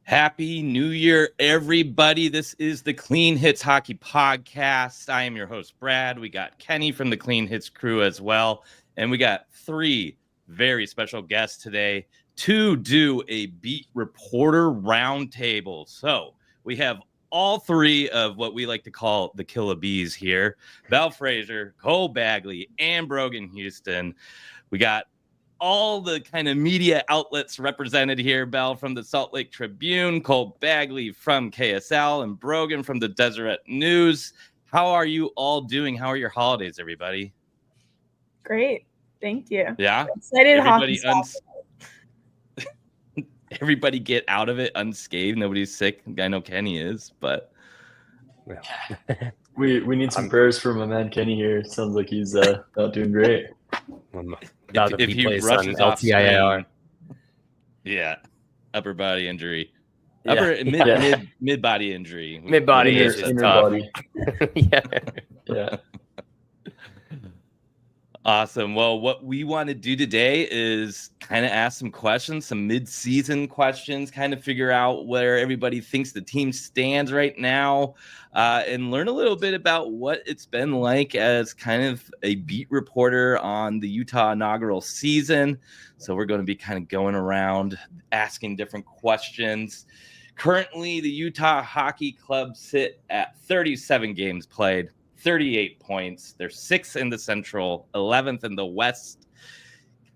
Happy New Year, everybody. This is the Clean Hits Hockey Podcast. I am your host, Brad. We got Kenny from the Clean Hits crew as well. And we got three very special guests today to do a beat reporter roundtable. So we have all three of what we like to call the Killer Bees here. Belle Fraser, Cole Bagley, and Brogan Houston. We got all the kind of media outlets represented here. Belle from the Salt Lake Tribune, Cole Bagley from KSL, and Brogan from the Deseret News. How are you all doing? How are your holidays, everybody? Great. Thank you. Yeah? Excited Everybody everybody get out of it unscathed. Nobody's sick. I know Kenny is, but we need some prayers for my man Kenny here. It sounds like he's not doing great. If he rushes off screen, yeah, upper body injury, mid body injury, mid body is just tough. Yeah. Awesome. Well, what we want to do today is kind of ask some questions, some mid-season questions, kind of figure out where everybody thinks the team stands right now, and learn a little bit about what it's been like as kind of a beat reporter on the Utah inaugural season. So we're going to be kind of going around asking different questions. Currently, the Utah Hockey Club sit at 37 games played. 38 points. They're 6th in the Central, 11th in the West.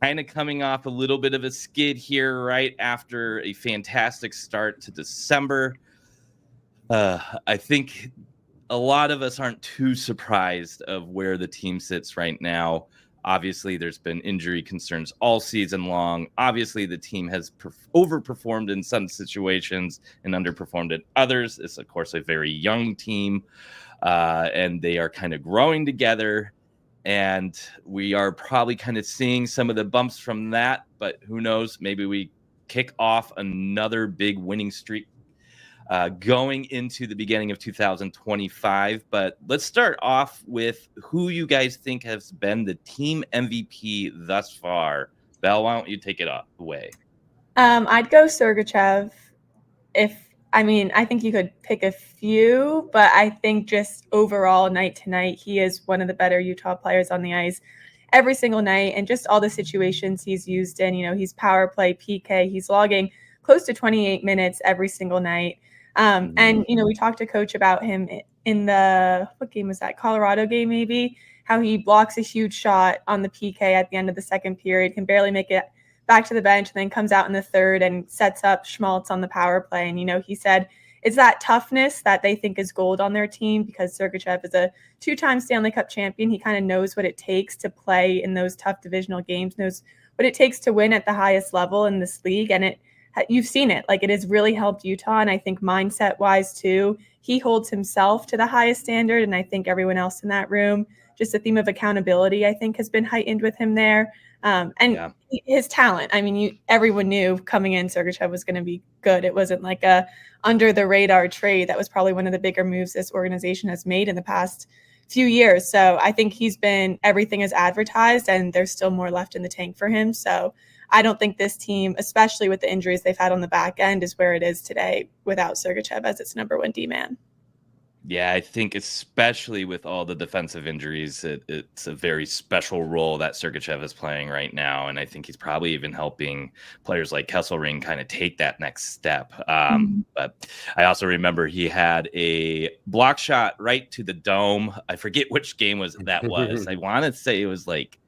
Kind of coming off a little bit of a skid here right after a fantastic start to December. I think a lot of us aren't too surprised of where the team sits right now. Obviously, there's been injury concerns all season long. Obviously, the team has overperformed in some situations and underperformed in others. It's, of course, a very young team. And they are kind of growing together, and we are probably kind of seeing some of the bumps from that, but who knows, maybe we kick off another big winning streak going into the beginning of 2025. But let's start off with who you guys think has been the team MVP thus far. Belle, why don't you take it away? I'd go Sergachev. I think you could pick a few, but I think just overall, night to night, he is one of the better Utah players on the ice every single night. And just all the situations he's used in, he's power play, PK, he's logging close to 28 minutes every single night. And, we talked to Coach about him in what game was that? Colorado game, maybe, how he blocks a huge shot on the PK at the end of the second period, can barely make it back to the bench, and then comes out in the third and sets up Schmaltz on the power play. And, he said it's that toughness that they think is gold on their team, because Sergachev is a 2-time Stanley Cup champion. He kind of knows what it takes to play in those tough divisional games, knows what it takes to win at the highest level in this league. And you've seen it. Like, it has really helped Utah. And I think mindset-wise, too, he holds himself to the highest standard. And I think everyone else in that room, just the theme of accountability, I think, has been heightened with him there. His talent. Everyone knew coming in Sergachev was going to be good. It wasn't like a under the radar trade. That was probably one of the bigger moves this organization has made in the past few years. So I think he's been everything as advertised, and there's still more left in the tank for him. So I don't think this team, especially with the injuries they've had on the back end, is where it is today without Sergachev as its number one D-man. Yeah, I think especially with all the defensive injuries, it's a very special role that Sergachev is playing right now. And I think he's probably even helping players like Kesselring kind of take that next step. But I also remember he had a block shot right to the dome. I forget which game that was. I want to say it was like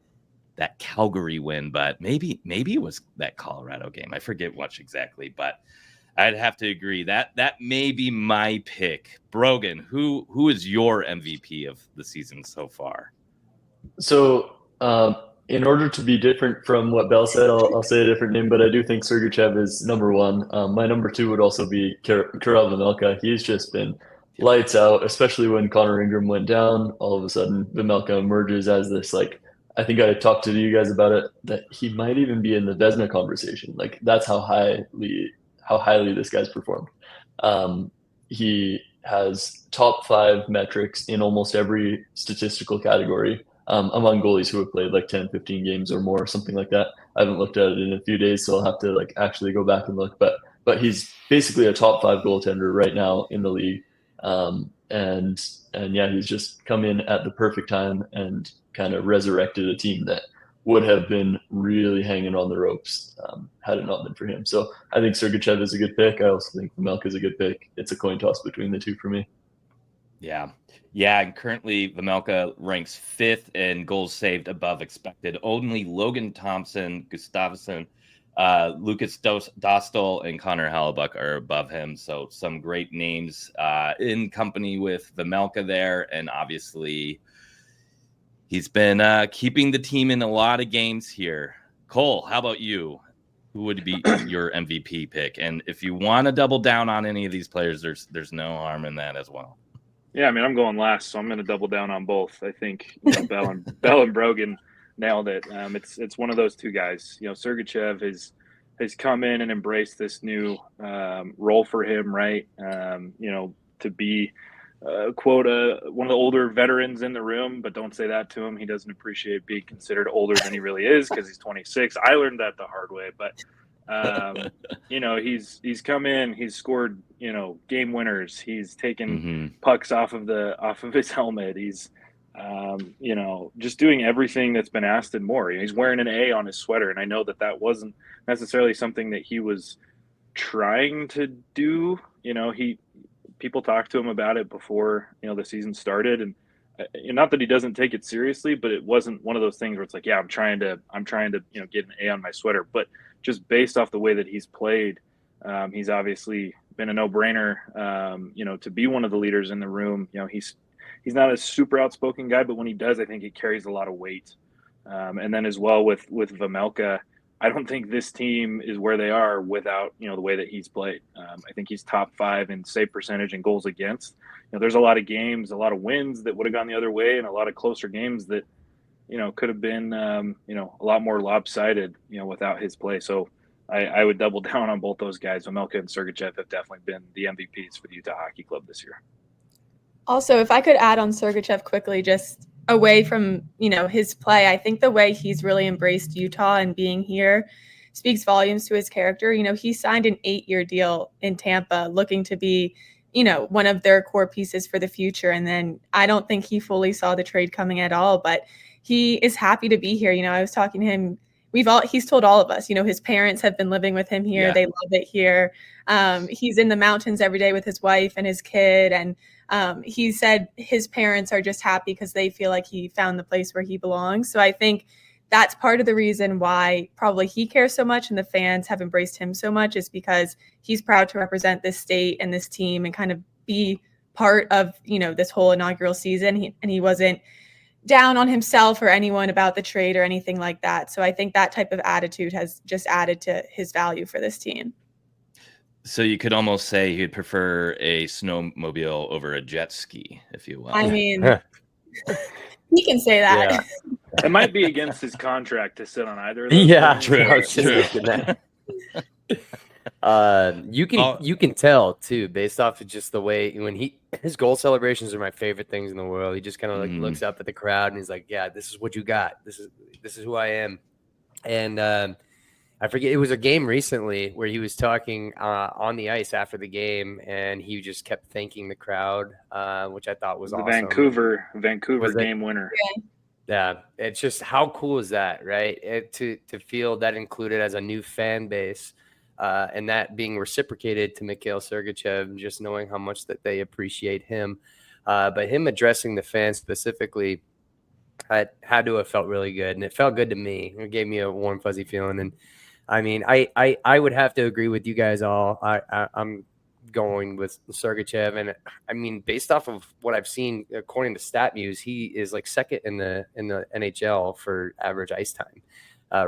that Calgary win, but maybe it was that Colorado game. I forget which exactly, but I'd have to agree that may be my pick. Brogan, who is your MVP of the season so far? So, in order to be different from what Belle said, I'll say a different name, but I do think Sergachev is number one. My number two would also be Karel Vejmelka. He's just been lights out, especially when Connor Ingram went down. All of a sudden, Vejmelka emerges as this, I think I talked to you guys about it, that he might even be in the Vezina conversation. That's how highly this guy's performed. He has top 5 metrics in almost every statistical category among goalies who have played 10, 15 games or more, something like that. I haven't looked at it in a few days, so I'll have to actually go back and look. But but he's basically a top 5 goaltender right now in the league. And yeah, he's just come in at the perfect time and kind of resurrected a team that would have been really hanging on the ropes had it not been for him. So I think Sergachev is a good pick. I also think Vejmelka is a good pick. It's a coin toss between the two for me. Yeah. And currently Vejmelka ranks 5th in goals saved above expected. Only Logan Thompson, Gustafsson, Lucas Dostal, and Connor Hellebuck are above him. So some great names in company with Vejmelka there. And obviously he's been keeping the team in a lot of games here. Cole, how about you? Who would be your MVP pick? And if you want to double down on any of these players, there's no harm in that as well. Yeah, I mean, I'm going last, so I'm going to double down on both. I think Belle and Brogan nailed it. It's one of those two guys. Sergachev has come in and embraced this new role for him, right? To be quote one of the older veterans in the room, but don't say that to him. He doesn't appreciate being considered older than he really is because he's 26. I learned that the hard way, but he's come in, he's scored, game winners. He's taken pucks off of his helmet. He's, just doing everything that's been asked and more. He's wearing an A on his sweater. And I know that wasn't necessarily something that he was trying to do. People talked to him about it before, the season started, and not that he doesn't take it seriously, but it wasn't one of those things where it's like, yeah, I'm trying to, get an A on my sweater. But just based off the way that he's played, he's obviously been a no-brainer, to be one of the leaders in the room. He's not a super outspoken guy, but when he does, I think he carries a lot of weight. And then as well with Vejmelka, I don't think this team is where they are without, the way that he's played. I think he's top 5 in save percentage and goals against. There's a lot of games, a lot of wins that would have gone the other way, and a lot of closer games that, could have been, a lot more lopsided, without his play. So I would double down on both those guys. Vejmelka and Sergachev have definitely been the MVPs for the Utah Hockey Club this year. Also, if I could add on Sergachev quickly, just away from, his play, I think the way he's really embraced Utah and being here speaks volumes to his character. He signed an 8-year deal in Tampa looking to be, one of their core pieces for the future. And then I don't think he fully saw the trade coming at all, but he is happy to be here. I was talking to him. He's told all of us, his parents have been living with him here. Yeah. They love it here. He's in the mountains every day with his wife and his kid. And he said his parents are just happy because they feel like he found the place where he belongs. So I think that's part of the reason why probably he cares so much and the fans have embraced him so much, is because he's proud to represent this state and this team and kind of be part of, this whole inaugural season. He wasn't down on himself or anyone about the trade or anything like that. So I think that type of attitude has just added to his value for this team. So you could almost say he'd prefer a snowmobile over a jet ski, if you will. I mean, he can say that. Yeah. It might be against his contract to sit on either of those. Yeah, true. I was just thinking that. You can tell too, based off of just the way when his goal celebrations are my favorite things in the world. He just kind of looks up at the crowd and he's like, "Yeah, this is what you got. This is who I am." And I forget, it was a game recently where he was talking on the ice after the game, and he just kept thanking the crowd, which I thought was awesome. Vancouver game winner. Yeah, it's just how cool is that, right? To feel that included as a new fan base, and that being reciprocated to Mikhail Sergachev, just knowing how much that they appreciate him. But him addressing the fans specifically had to have felt really good, and it felt good to me. It gave me a warm, fuzzy feeling. And I mean, I would have to agree with you guys all. I'm going with Sergachev, and I mean, based off of what I've seen, according to StatMuse, he is like second in the NHL for average ice time,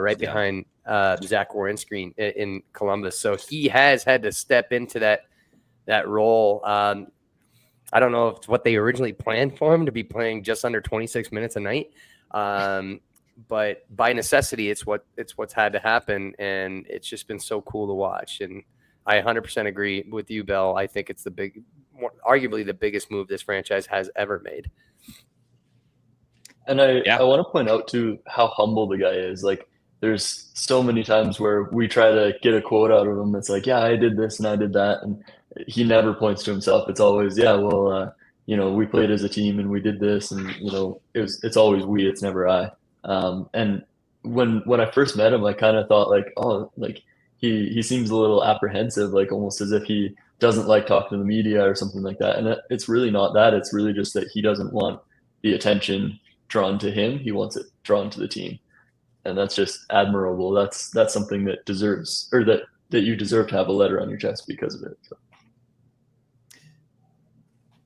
right behind Zach Werenski in Columbus. So he has had to step into that role. I don't know if it's what they originally planned for him to be playing just under 26 minutes a night. But by necessity, it's what's had to happen, and it's just been so cool to watch. And I 100% agree with you, Belle. I think it's arguably the biggest move this franchise has ever made. And I want to point out too how humble the guy is. Like, there's so many times where we try to get a quote out of him that's like, yeah, I did this and I did that, and he never points to himself. It's always, yeah, well, we played as a team and we did this, and it's always we. It's never I. And when I first met him, I kind of thought like, oh, like he seems a little apprehensive, like almost as if he doesn't like talking to the media or something like that. And it's really not that. It's really just that he doesn't want the attention drawn to him. He wants it drawn to the team. And that's just admirable. That's something that deserves, or that you deserve to have a letter on your chest because of it. So.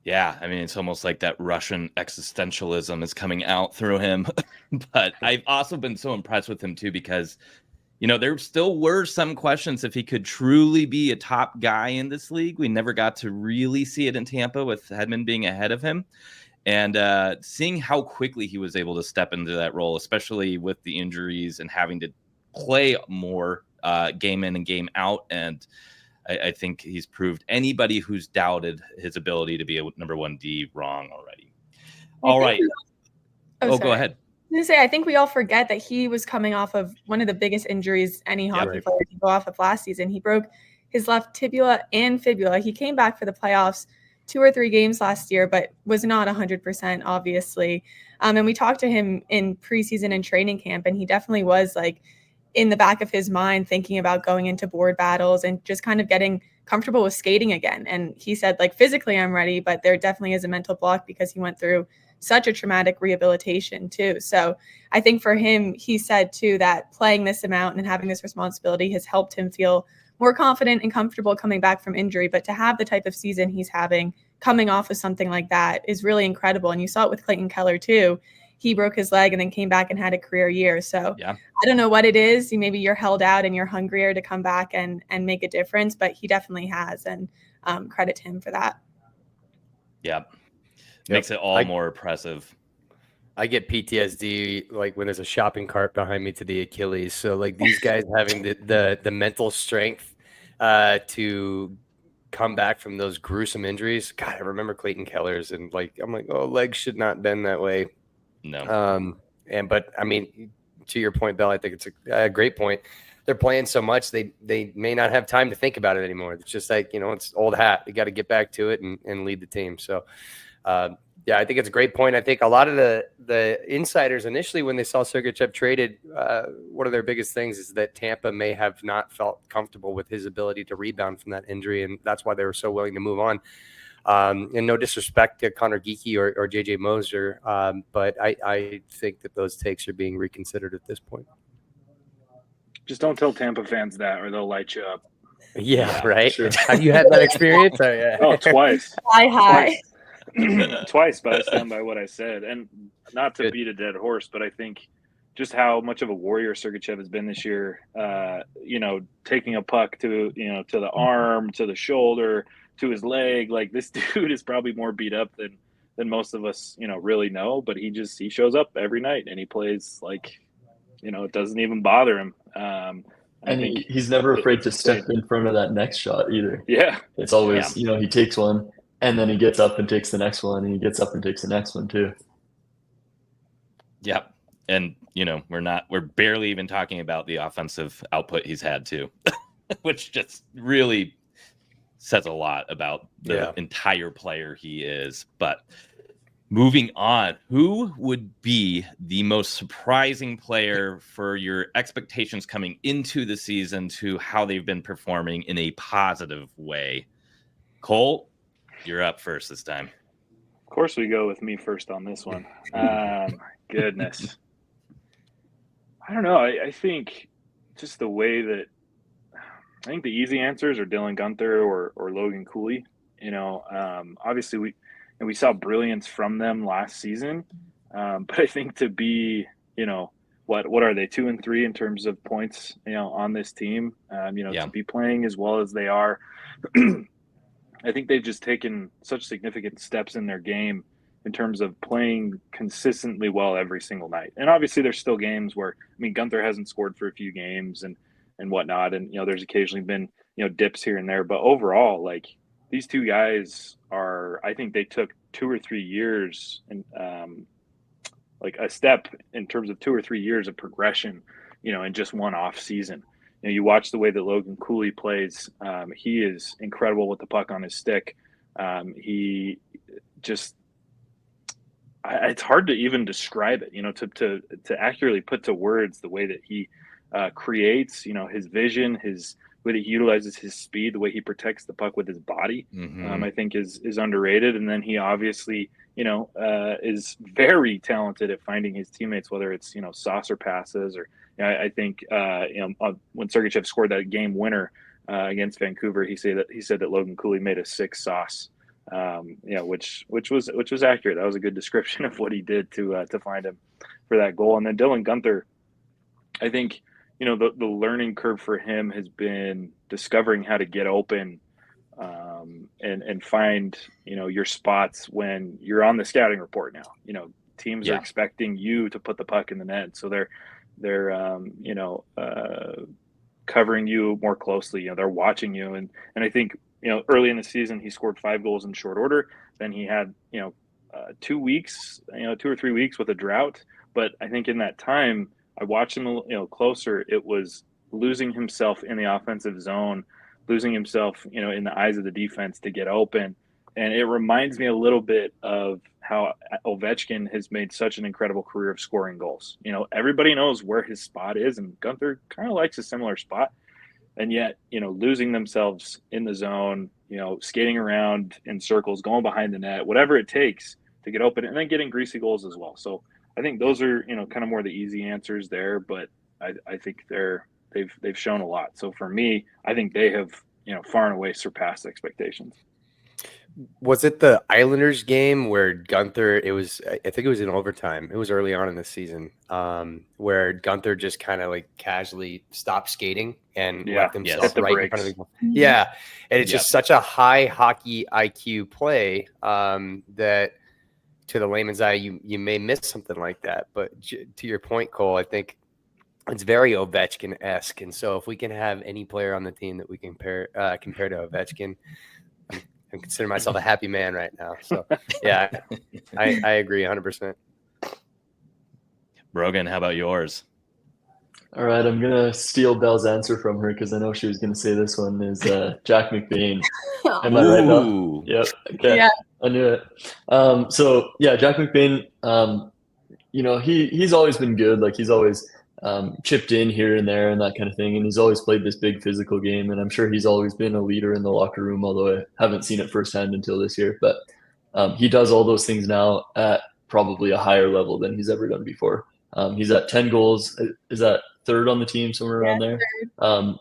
Yeah, I mean, it's almost like that Russian existentialism is coming out through him. But I've also been so impressed with him too, because there still were some questions if he could truly be a top guy in this league. We never got to really see it in Tampa with Hedman being ahead of him. And seeing how quickly he was able to step into that role, especially with the injuries and having to play more game in and game out. And I think he's proved anybody who's doubted his ability to be a number 1D wrong already. All right. Go ahead. I was going to say, I think we all forget that he was coming off of one of the biggest injuries any hockey player can go off of last season. He broke his left tibia and fibula. He came back for the playoffs 2 or 3 games last year, but was not 100%, obviously. And we talked to him in preseason and training camp, and he definitely was like in the back of his mind thinking about going into board battles and just kind of getting comfortable with skating again. And he said, like, physically I'm ready, but there definitely is a mental block because he went through such a traumatic rehabilitation too. So I think for him, he said too that playing this amount and having this responsibility has helped him feel more confident and comfortable coming back from injury. But to have the type of season he's having coming off of something like that is really incredible. And you saw it with Clayton Keller too. He broke his leg and then came back and had a career year. So I don't know what it is. Maybe you're held out and you're hungrier to come back and make a difference, but he definitely has. And credit to him for that. Yeah. Makes it all more impressive. I get PTSD like when there's a shopping cart behind me to the Achilles. So like these guys having the mental strength to come back from those gruesome injuries. God, I remember Clayton Keller's, and I'm like, oh, legs should not bend that way. No. But I mean, to your point, Belle, I think it's a great point. They're playing so much, they may not have time to think about it anymore. It's just like, it's old hat. You got to get back to it and lead the team. So, I think it's a great point. I think a lot of the insiders initially, when they saw Sergachev traded, one of their biggest things is that Tampa may have not felt comfortable with his ability to rebound from that injury, and that's why they were so willing to move on. And no disrespect to Connor Geekie or JJ Moser, but I think that those takes are being reconsidered at this point. Just don't tell Tampa fans that, or they'll light you up. Yeah, right. Sure. Have you had that experience? Oh, twice. Hi. Twice, but I stand by what I said. And not to beat a dead horse, but I think just how much of a warrior Sergachev has been this year, taking a puck to the arm, to the shoulder, to his leg. Like, this dude is probably more beat up than most of us, really know, but he shows up every night and he plays like, it doesn't even bother him. And he's never afraid to step in front of that next shot either. Yeah. It's always, he takes one and then he gets up and takes the next one, and he gets up and takes the next one too. Yep. And, we're barely even talking about the offensive output he's had too, which just really says a lot about the entire player he is. But moving on, who would be the most surprising player for your expectations coming into the season to how they've been performing in a positive way? Cole, you're up first this time. Of course we go with me first on this one. Goodness. I don't know. I think just the way that I think the easy answers are Dylan Guenther or Logan Cooley. Obviously we saw brilliance from them last season. But I think to be, what are they, 2 and 3 in terms of points, on this team, to be playing as well as they are. I think they've just taken such significant steps in their game in terms of playing consistently well every single night. And obviously there's still games where, Guenther hasn't scored for a few games and whatnot. And, there's occasionally been, dips here and there, but overall, like, these two guys I think they took 2 or 3 years and, like a step in terms of 2 or 3 years of progression in just one off season. You watch the way that Logan Cooley plays. He is incredible with the puck on his stick. He just, it's hard to even describe it, to accurately put to words the way that he creates, his vision, his way that he utilizes his speed, the way he protects the puck with his body, I think is underrated. And then he obviously, is very talented at finding his teammates, whether it's, saucer passes or, I think, when Sergachev scored that game winner against Vancouver, he said that Logan Cooley made a 6 sauce, which was accurate. That was a good description of what he did to find him for that goal. And then Dylan Guenther, I think, the learning curve for him has been discovering how to get open and find, your spots when you're on the scouting report now. Teams are expecting you to put the puck in the net. So they're covering you more closely. They're watching you. And I think, early in the season, he scored 5 goals in short order. Then he had, 2 weeks, 2 or 3 weeks with a drought. But I think in that time, I watched him, closer. It was losing himself in the offensive zone, losing himself, in the eyes of the defense to get open. And it reminds me a little bit of how Ovechkin has made such an incredible career of scoring goals. Everybody knows where his spot is, and Guenther kind of likes a similar spot. And yet, losing themselves in the zone, skating around in circles, going behind the net, whatever it takes to get open, and then getting greasy goals as well. So I think those are, kind of more the easy answers there, but I think they've shown a lot. So for me, I think they have, far and away surpassed expectations. Was it the Islanders game where Guenther, I think it was in overtime. It was early on in the season, where Guenther just kind of like casually stopped skating and left himself right in front of the goal. Yeah. And it's just such a high hockey IQ play that to the layman's eye, you may miss something like that. But to your point, Cole, I think it's very Ovechkin-esque. And so if we can have any player on the team that we can compare to Ovechkin, I consider myself a happy man right now. So, yeah, I agree 100%. Brogan, how about yours? All right, I'm going to steal Belle's answer from her because I know she was going to say this one is Jack McBain. Am I right, Belle? Yep. Okay. Yeah. I knew it. Jack McBain, he's always been good. Like, he's always chipped in here and there and that kind of thing. And he's always played this big physical game. And I'm sure he's always been a leader in the locker room, although I haven't seen it firsthand until this year. But he does all those things now at probably a higher level than he's ever done before. He's at 10 goals. Is that third on the team, somewhere around there,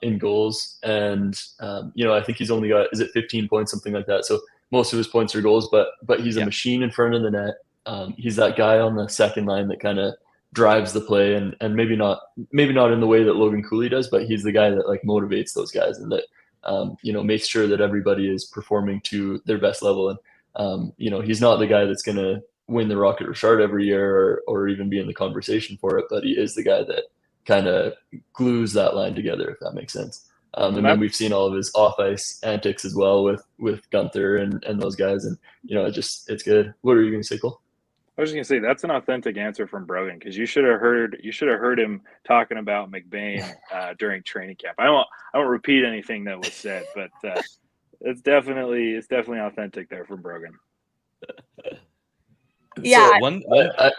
in goals. And, I think he's only got, 15 points, something like that. So most of his points are goals, but he's a machine in front of the net. He's that guy on the second line that kind of drives the play and maybe not in the way that Logan Cooley does, but he's the guy that like motivates those guys and that, makes sure that everybody is performing to their best level. And, he's not the guy that's going to win the Rocket Richard every year or even be in the conversation for it, but he is the guy that kind of glues that line together, if that makes sense. And then we've seen all of his off-ice antics as well with Guenther and those guys. And, it's good. What are you going to say, Cole? I was just going to say that's an authentic answer from Brogan because you should have heard him talking about McBain during training camp. I won't repeat anything that was said, but it's definitely authentic there from Brogan. Yeah. So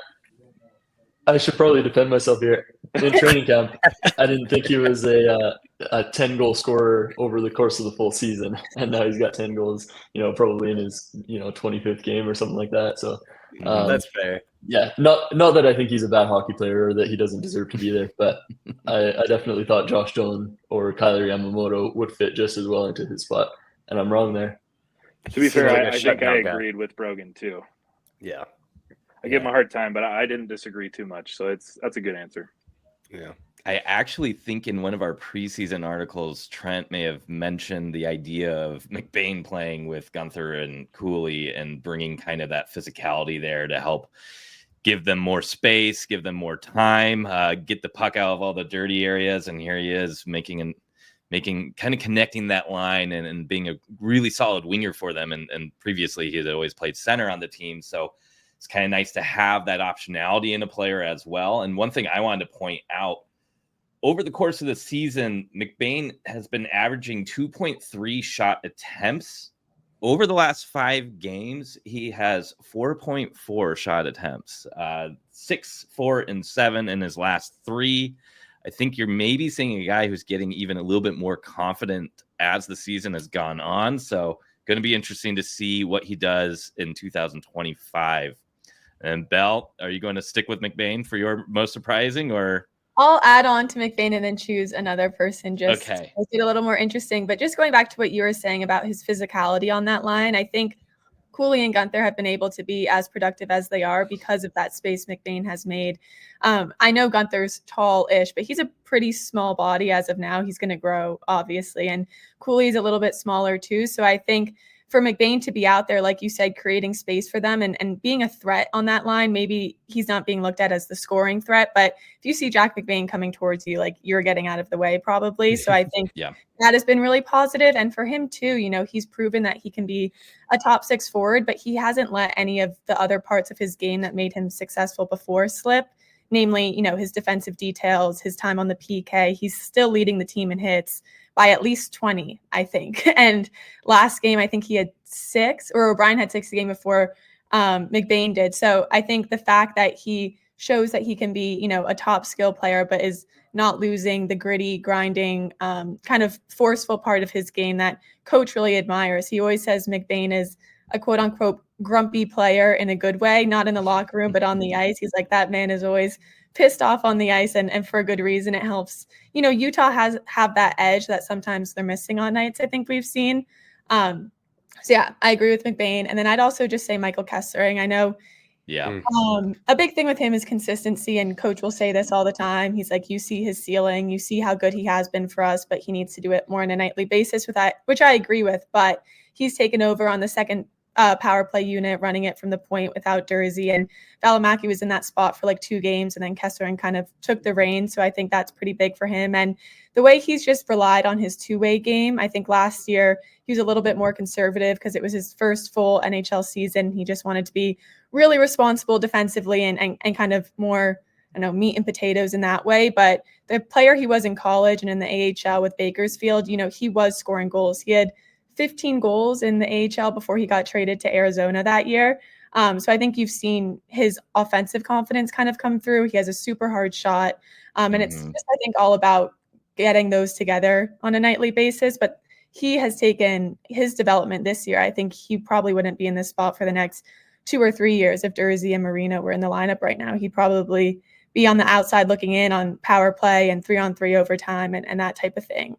I should probably defend myself here. In training camp, I didn't think he was a 10-goal scorer over the course of the full season, and now he's got 10 goals. Probably in his 25th game or something like that. So that's fair. Yeah, not that I think he's a bad hockey player or that he doesn't deserve to be there, but I definitely thought Josh Dolan or Kyler Yamamoto would fit just as well into his spot, and I'm wrong there. To be fair, I think I agreed with Brogan too. Yeah. I give him a hard time, but I didn't disagree too much. So that's a good answer. Yeah. I actually think in one of our preseason articles, Trent may have mentioned the idea of McBain playing with Guenther and Cooley and bringing kind of that physicality there to help give them more space, give them more time, get the puck out of all the dirty areas. And here he is making kind of connecting that line and being a really solid winger for them. And previously he had always played center on the team. So it's kind of nice to have that optionality in a player as well. And one thing I wanted to point out, over the course of the season, McBain has been averaging 2.3 shot attempts. Over the last 5 games, he has 4.4 shot attempts, 6, 4, and 7 in his last 3. I think you're maybe seeing a guy who's getting even a little bit more confident as the season has gone on. So going to be interesting to see what he does in 2025. And Belle, are you going to stick with McBain for your most surprising, or? I'll add on to McBain and then choose another person just to Okay. make it a little more interesting. But just going back to what you were saying about his physicality on that line, I think Cooley and Gunther have been able to be as productive as they are because of that space McBain has made. I know Gunther's tall-ish, but he's a pretty small body as of now. He's going to grow, obviously. And Cooley's a little bit smaller too. So I think for McBain to be out there, like you said, creating space for them and being a threat on that line, maybe he's not being looked at as the scoring threat, but if you see Jack McBain coming towards you, like you're getting out of the way probably. So I think that has been really positive. And for him too, you know, he's proven that he can be a top 6 forward, but he hasn't let any of the other parts of his game that made him successful before slip. Namely, you know, his defensive details, his time on the PK. He's still leading the team in hits by at least 20, I think. And last game, I think he had 6, or O'Brien had 6 the game before McBain did. So I think the fact that he shows that he can be, you know, a top skill player, but is not losing the gritty, grinding, kind of forceful part of his game that coach really admires. He always says McBain is a quote unquote grumpy player in a good way, not in the locker room, but on the ice. He's like, that man is always pissed off on the ice, and for a good reason. It helps. You know, Utah have that edge that sometimes they're missing on nights, I think we've seen. So yeah, I agree with McBain. And then I'd also just say Michael Kessering. I know a big thing with him is consistency, and coach will say this all the time. He's like, you see his ceiling, you see how good he has been for us, but he needs to do it more on a nightly basis with that, which I agree with. But he's taken over on the second power play unit, running it from the point without Dursey, and Valimaki was in that spot for like 2 games, and then Kessering kind of took the reins. So I think that's pretty big for him. And the way he's just relied on his 2-way game, I think last year he was a little bit more conservative because it was his first full NHL season. He just wanted to be really responsible defensively and kind of more, I don't know, meat and potatoes in that way. But the player he was in college and in the AHL with Bakersfield, you know, he was scoring goals. He had 15 goals in the AHL before he got traded to Arizona that year. So I think you've seen his offensive confidence kind of come through. He has a super hard shot. And it's just, I think, all about getting those together on a nightly basis. But he has taken his development this year. I think he probably wouldn't be in this spot for the next 2 or 3 years if Dursey and Marino were in the lineup right now. He'd probably be on the outside looking in on power play and 3-on-3 overtime and that type of thing.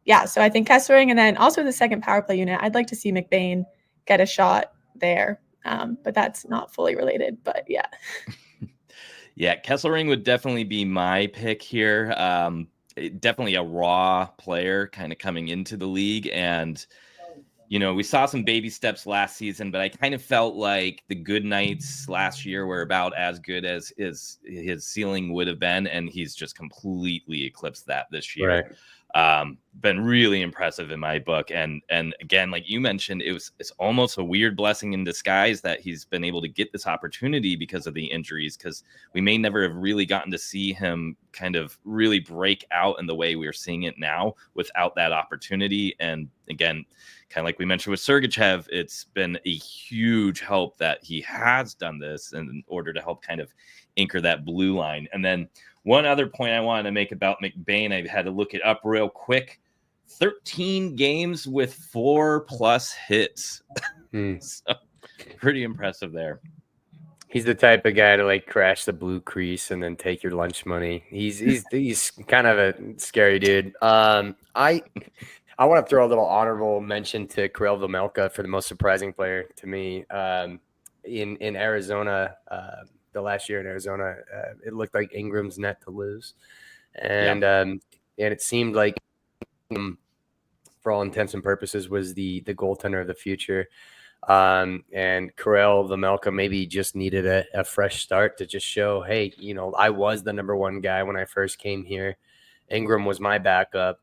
Yeah, so I think Kessering, and then also the second power play unit, I'd like to see McBain get a shot there, but that's not fully related, but yeah. Yeah, Kessering would definitely be my pick here. Definitely a raw player kind of coming into the league, and you know, we saw some baby steps last season, but I kind of felt like the good nights last year were about as good as his ceiling would have been, and he's just completely eclipsed that this year. Right. Been really impressive in my book, and again, like you mentioned, it's almost a weird blessing in disguise that he's been able to get this opportunity because of the injuries, because we may never have really gotten to see him kind of really break out in the way we're seeing it now without that opportunity. And again, kind of like we mentioned with Sergachev, it's been a huge help that he has done this in order to help kind of anchor that blue line. And then one other point I wanted to make about McBain, I had to look it up real quick. 13 games with 4+ hits. So pretty impressive there. He's the type of guy to like crash the blue crease and then take your lunch money. He's kind of a scary dude. I want to throw a little honorable mention to Karel Vejmelka for the most surprising player to me. In Arizona, the last year in Arizona, it looked like Ingram's net to lose, and it seemed like, for all intents and purposes, was the goaltender of the future. And Karel Vejmelka maybe just needed a fresh start to just show, hey, you know, I was the number 1 guy when I first came here. Ingram was my backup.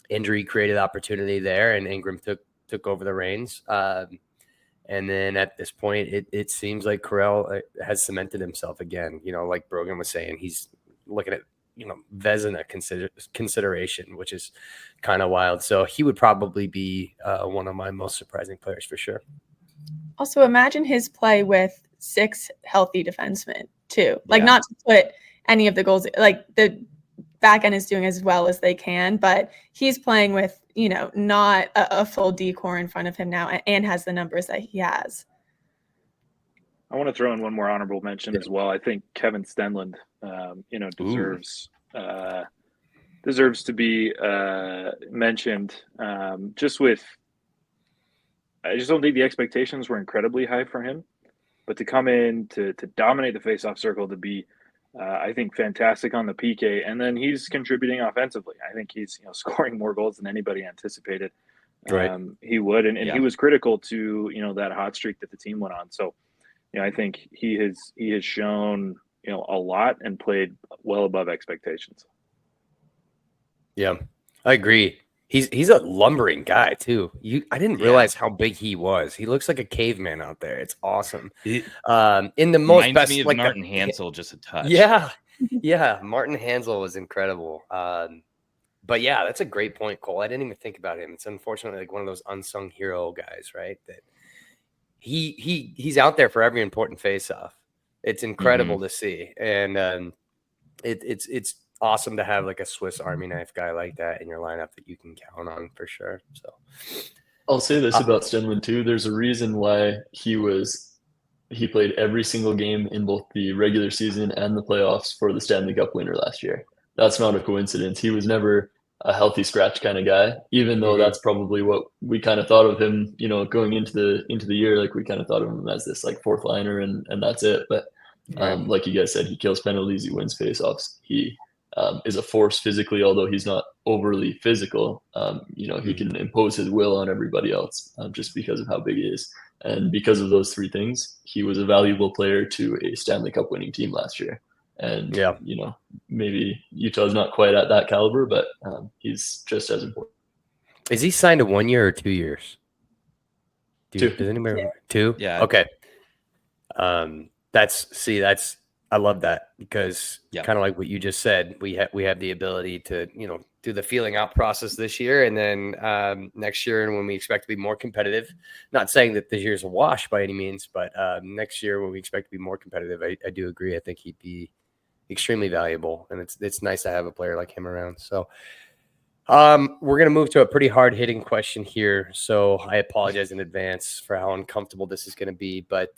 Injury created opportunity there, and Ingram took over the reins. And then at this point, it seems like Karel has cemented himself again. You know, like Brogan was saying, he's looking at Vezina consideration, which is kind of wild. So he would probably be one of my most surprising players for sure. Also, imagine his play with 6 healthy defensemen too. Like, not to put any of the goals, like the back end is doing as well as they can, but he's playing with, not a full decor in front of him now, and has the numbers that he has. I want to throw in one more honorable mention as well. I think Kevin Stenlund, deserves to be mentioned. I just don't think the expectations were incredibly high for him, but to come in to dominate the faceoff circle, to be, I think, fantastic on the PK, and then he's contributing offensively. I think he's scoring more goals than anybody anticipated. Right. He would, and he was critical to that hot streak that the team went on. So, I think he has shown a lot and played well above expectations. Yeah, I agree. He's a lumbering guy too. I didn't realize how big he was. He looks like a caveman out there. It's awesome. In the most reminds best, me of like Martin Hansel, just a touch. Yeah. Martin Hansel was incredible. But yeah, that's a great point, Cole. I didn't even think about him. It's unfortunately like one of those unsung hero guys, right? That he's out there for every important face-off. It's incredible to see, and it's awesome to have like a Swiss Army knife guy like that in your lineup that you can count on for sure. So I'll say this about Stenlund too. There's a reason why he played every single game in both the regular season and the playoffs for the Stanley Cup winner last year. That's not a coincidence. He was never a healthy scratch kind of guy, even though that's probably what we kind of thought of him, going into the year. Like we kind of thought of him as this like fourth liner and that's it. But like you guys said, he kills penalties, he wins faceoffs. He is a force physically, although he's not overly physical. He can impose his will on everybody else just because of how big he is. And because of those 3 things, he was a valuable player to a Stanley Cup winning team last year. And, maybe Utah's not quite at that caliber, but he's just as important. Is he signed to 1 year or 2 years? 2. Does anybody remember? 2? Yeah. Okay. I love that because kind of like what you just said, we have the ability to, do the feeling out process this year. And then next year, and when we expect to be more competitive, not saying that this year's a wash by any means, but next year when we expect to be more competitive, I do agree. I think he'd be extremely valuable, and it's nice to have a player like him around. So we're going to move to a pretty hard-hitting question here, so I apologize in advance for how uncomfortable this is going to be, but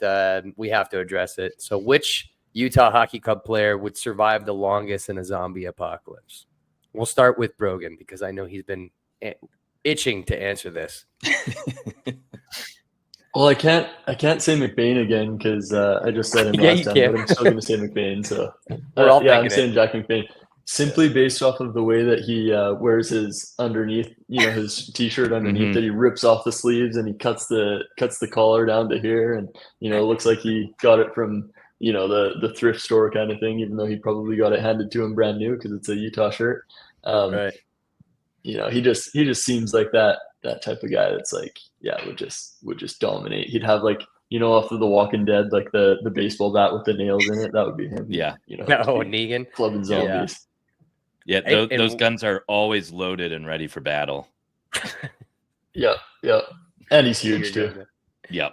we have to address it. So which Utah Hockey Club player would survive the longest in a zombie apocalypse? We'll start with Brogan because I know he's been itching to answer this. Well, I can't say McBain again because I just said him last time, but I'm still going to say McBain. So I'm saying Jack McBain, simply based off of the way that he wears his underneath, his t-shirt underneath that he rips off the sleeves and he cuts the collar down to here, and looks like he got it from the thrift store kind of thing, even though he probably got it handed to him brand new because it's a Utah shirt. Right. He just seems like that type of guy that's like, would just dominate. He'd have like, off of The Walking Dead, like the baseball bat with the nails in it. That would be him. Yeah. Negan. Clubbing zombies. Yeah. Those guns are always loaded and ready for battle. Yeah. And he's huge too. Yeah.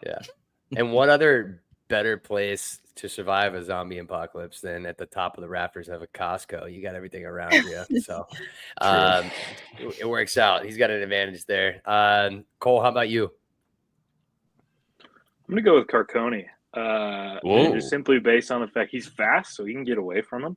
And what other better place to survive a zombie apocalypse than at the top of the rafters of a Costco? You got everything around you. So it works out. He's got an advantage there. Cole, how about you? I'm going to go with Carcone. Just simply based on the fact he's fast, so he can get away from him.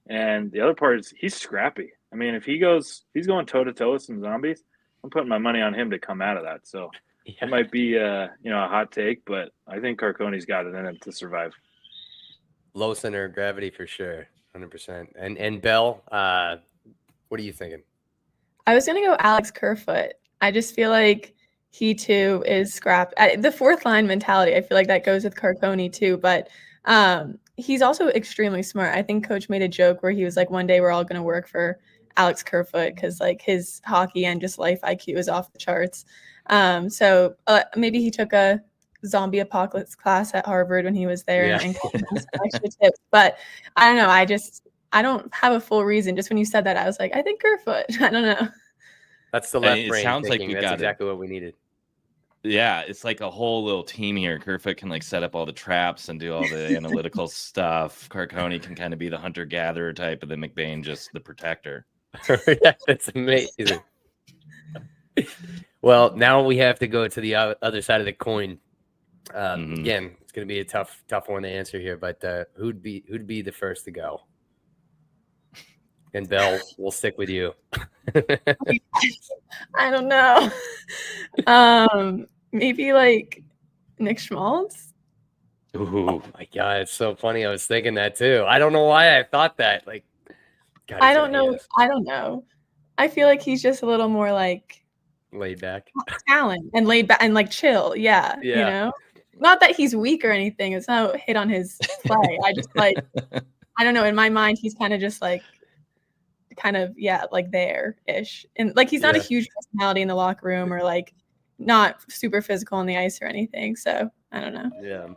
And the other part is he's scrappy. I mean, if he's going toe-to-toe with some zombies, I'm putting my money on him to come out of that. So it might be a hot take, but I think Carcone's got it in him to survive. Low center of gravity for sure, 100%. And Belle, what are you thinking? I was going to go Alex Kerfoot. I just feel like he too is scrap. The fourth line mentality, I feel like that goes with Carcone too, but he's also extremely smart. I think Coach made a joke where he was like, one day we're all going to work for Alex Kerfoot because like his hockey and just life IQ is off the charts. So maybe he took a zombie apocalypse class at Harvard when he was there and got some extra tips. But I don't know. I don't have a full reason. Just when you said that, I was like, I think Kerfoot. I don't know. That's the left brain sounds thinking. like we That's got exactly what we needed. Yeah, it's like a whole little team here. Kerfoot can like set up all the traps and do all the analytical stuff. Carcone can kind of be the hunter-gatherer type, and then McBain just the protector. That's amazing. Well, now we have to go to the other side of the coin. Again, it's going to be a tough one to answer here, but who'd be the first to go? And Belle, we'll stick with you. I don't know. Maybe like Nick Schmaltz. Ooh, oh my God, it's so funny. I was thinking that too. I don't know why I thought that. Like, God, I don't know. I don't know. I feel like he's just a little more like laid back, talent and laid back and like chill. Yeah. You know, not that he's weak or anything. It's not a hit on his play. I just like, I don't know. In my mind, he's kind of just like, like there-ish. And like, he's not a huge personality in the locker room or like not super physical on the ice or anything. So I don't know. Yeah.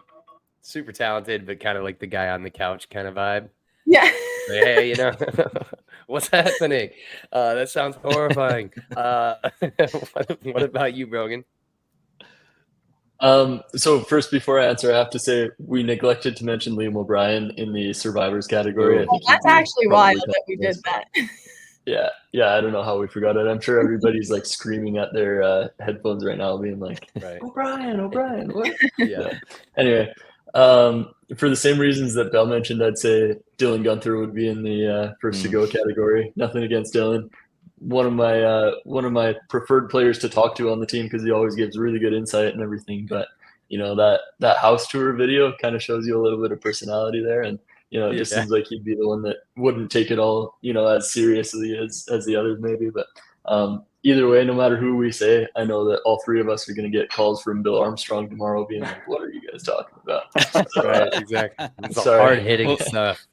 Super talented, but kind of like the guy on the couch kind of vibe. Yeah. Like, hey, you know, what's happening? That sounds horrifying. What about you, Brogan? So first, before I answer, I have to say we neglected to mention Liam O'Brien in the survivors category. I think that's actually wild that we did that. Yeah. I don't know how we forgot it. I'm sure everybody's like screaming at their headphones right now, being like, O'Brien, what? Yeah. Anyway, for the same reasons that Belle mentioned, I'd say Dylan Gunther would be in the first to go category. Nothing against Dylan. One of my preferred players to talk to on the team because he always gives really good insight and everything. But you know, that house tour video kind of shows you a little bit of personality there, and you know, it just seems like he'd be the one that wouldn't take it all, you know, as seriously as the others maybe. But either way, no matter who we say, I know that all three of us are going to get calls from Bill Armstrong tomorrow being like, what are you guys talking about? So, right, exactly. It's hard-hitting stuff.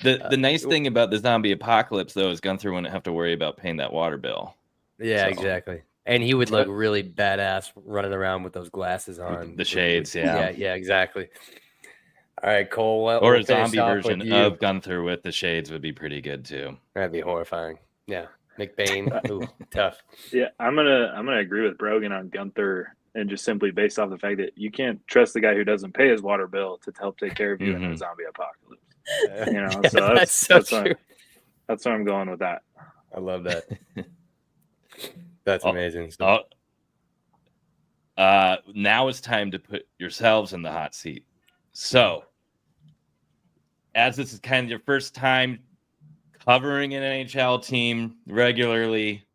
The nice thing about the zombie apocalypse, though, is Gunther wouldn't have to worry about paying that water bill. Yeah, exactly. And he would look really badass running around with those glasses on. The shades, Yeah, exactly. All right, Cole. Well, or a zombie version of Gunther with the shades would be pretty good, too. That'd be horrifying. Yeah. McBain. Ooh, tough. Yeah, I'm gonna agree with Brogan on Gunther, and just simply based off the fact that you can't trust the guy who doesn't pay his water bill to help take care of you in a zombie apocalypse. You know, so that's why I'm going with that. I love that. That's amazing. Now it's time to put yourselves in the hot seat. So, as this is kind of your first time covering an NHL team regularly,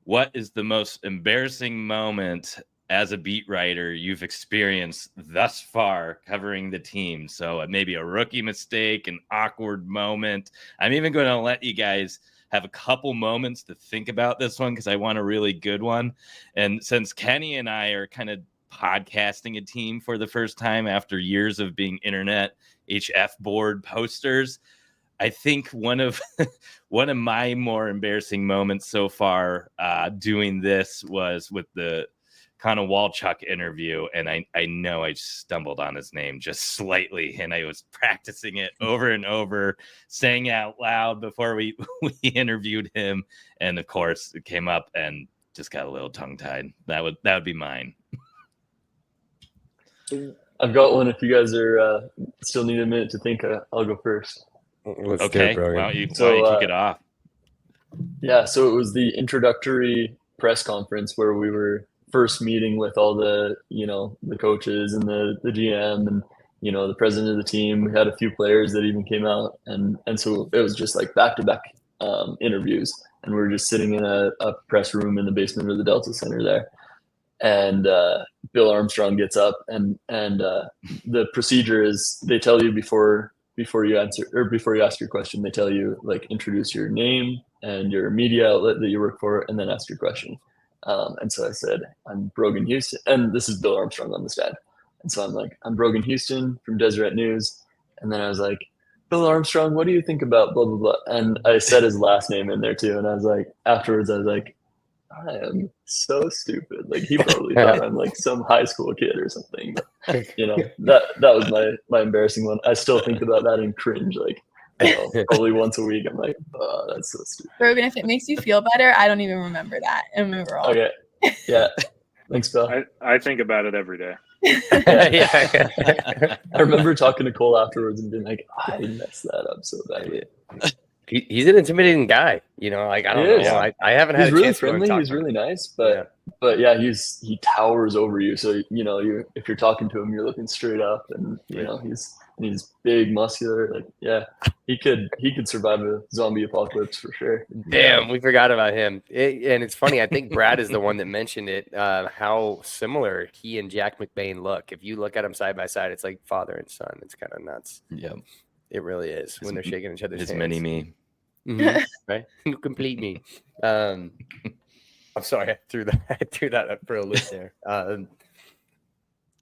what is the most embarrassing moment as a beat writer you've experienced thus far covering the team? So maybe a rookie mistake, an awkward moment. I'm even going to let you guys have a couple moments to think about this one because I want a really good one. And since Kenny and I are kind of podcasting a team for the first time after years of being internet HF board posters, I think one of my more embarrassing moments so far doing this was with the Connor Walchuk interview, and I know I stumbled on his name just slightly, and I was practicing it over and over, saying out loud before we interviewed him, and of course it came up and just got a little tongue-tied. That would be mine. I've got one. If you guys are still need a minute to think, I'll go first. Okay, why don't you kick it off? Yeah, so it was the introductory press conference where we were first meeting with all the, you know, the coaches and the GM and, you know, the president of the team. We had a few players that even came out, and so it was just like back-to-back interviews, and we were just sitting in a press room in the basement of the Delta Center there. And Bill Armstrong gets up, and the procedure is they tell you before you answer or before you ask your question, they tell you like introduce your name and your media outlet that you work for, and then ask your question. And so I said, I'm Brogan Houston, and this is Bill Armstrong on the stand. And so I'm like, I'm Brogan Houston from Deseret News. And then I was like, Bill Armstrong, what do you think about blah, blah, blah? And I said his last name in there too. And I was like, afterwards, I was like, I am so stupid. Like he probably thought I'm like some high school kid or something. But, you know, that was my embarrassing one. I still think about that and cringe. Like probably once a week. I'm like, oh, that's so stupid. Brogan, if it makes you feel better, I don't even remember that. I remember all. Okay. Yeah. Thanks, Belle. I think about it every day. Yeah. I remember talking to Cole afterwards and being like, I messed that up so badly. He's an intimidating guy, like I don't He know. is. I haven't had He's a really chance to go and friendly. talk He's to him. really nice, but yeah, he towers over you. So if you're talking to him, you're looking straight up, and he's big, muscular. Like, yeah, he could survive a zombie apocalypse for sure. Damn, we forgot about him. And it's funny. I think Brad is the one that mentioned it. How similar he and Jack McBain look. If you look at them side by side, it's like father and son. It's kind of nuts. Yeah, it really is when they're shaking each other's hands. His mini me. Mm-hmm. Right, complete me. I'm sorry, I threw that up for a loop there.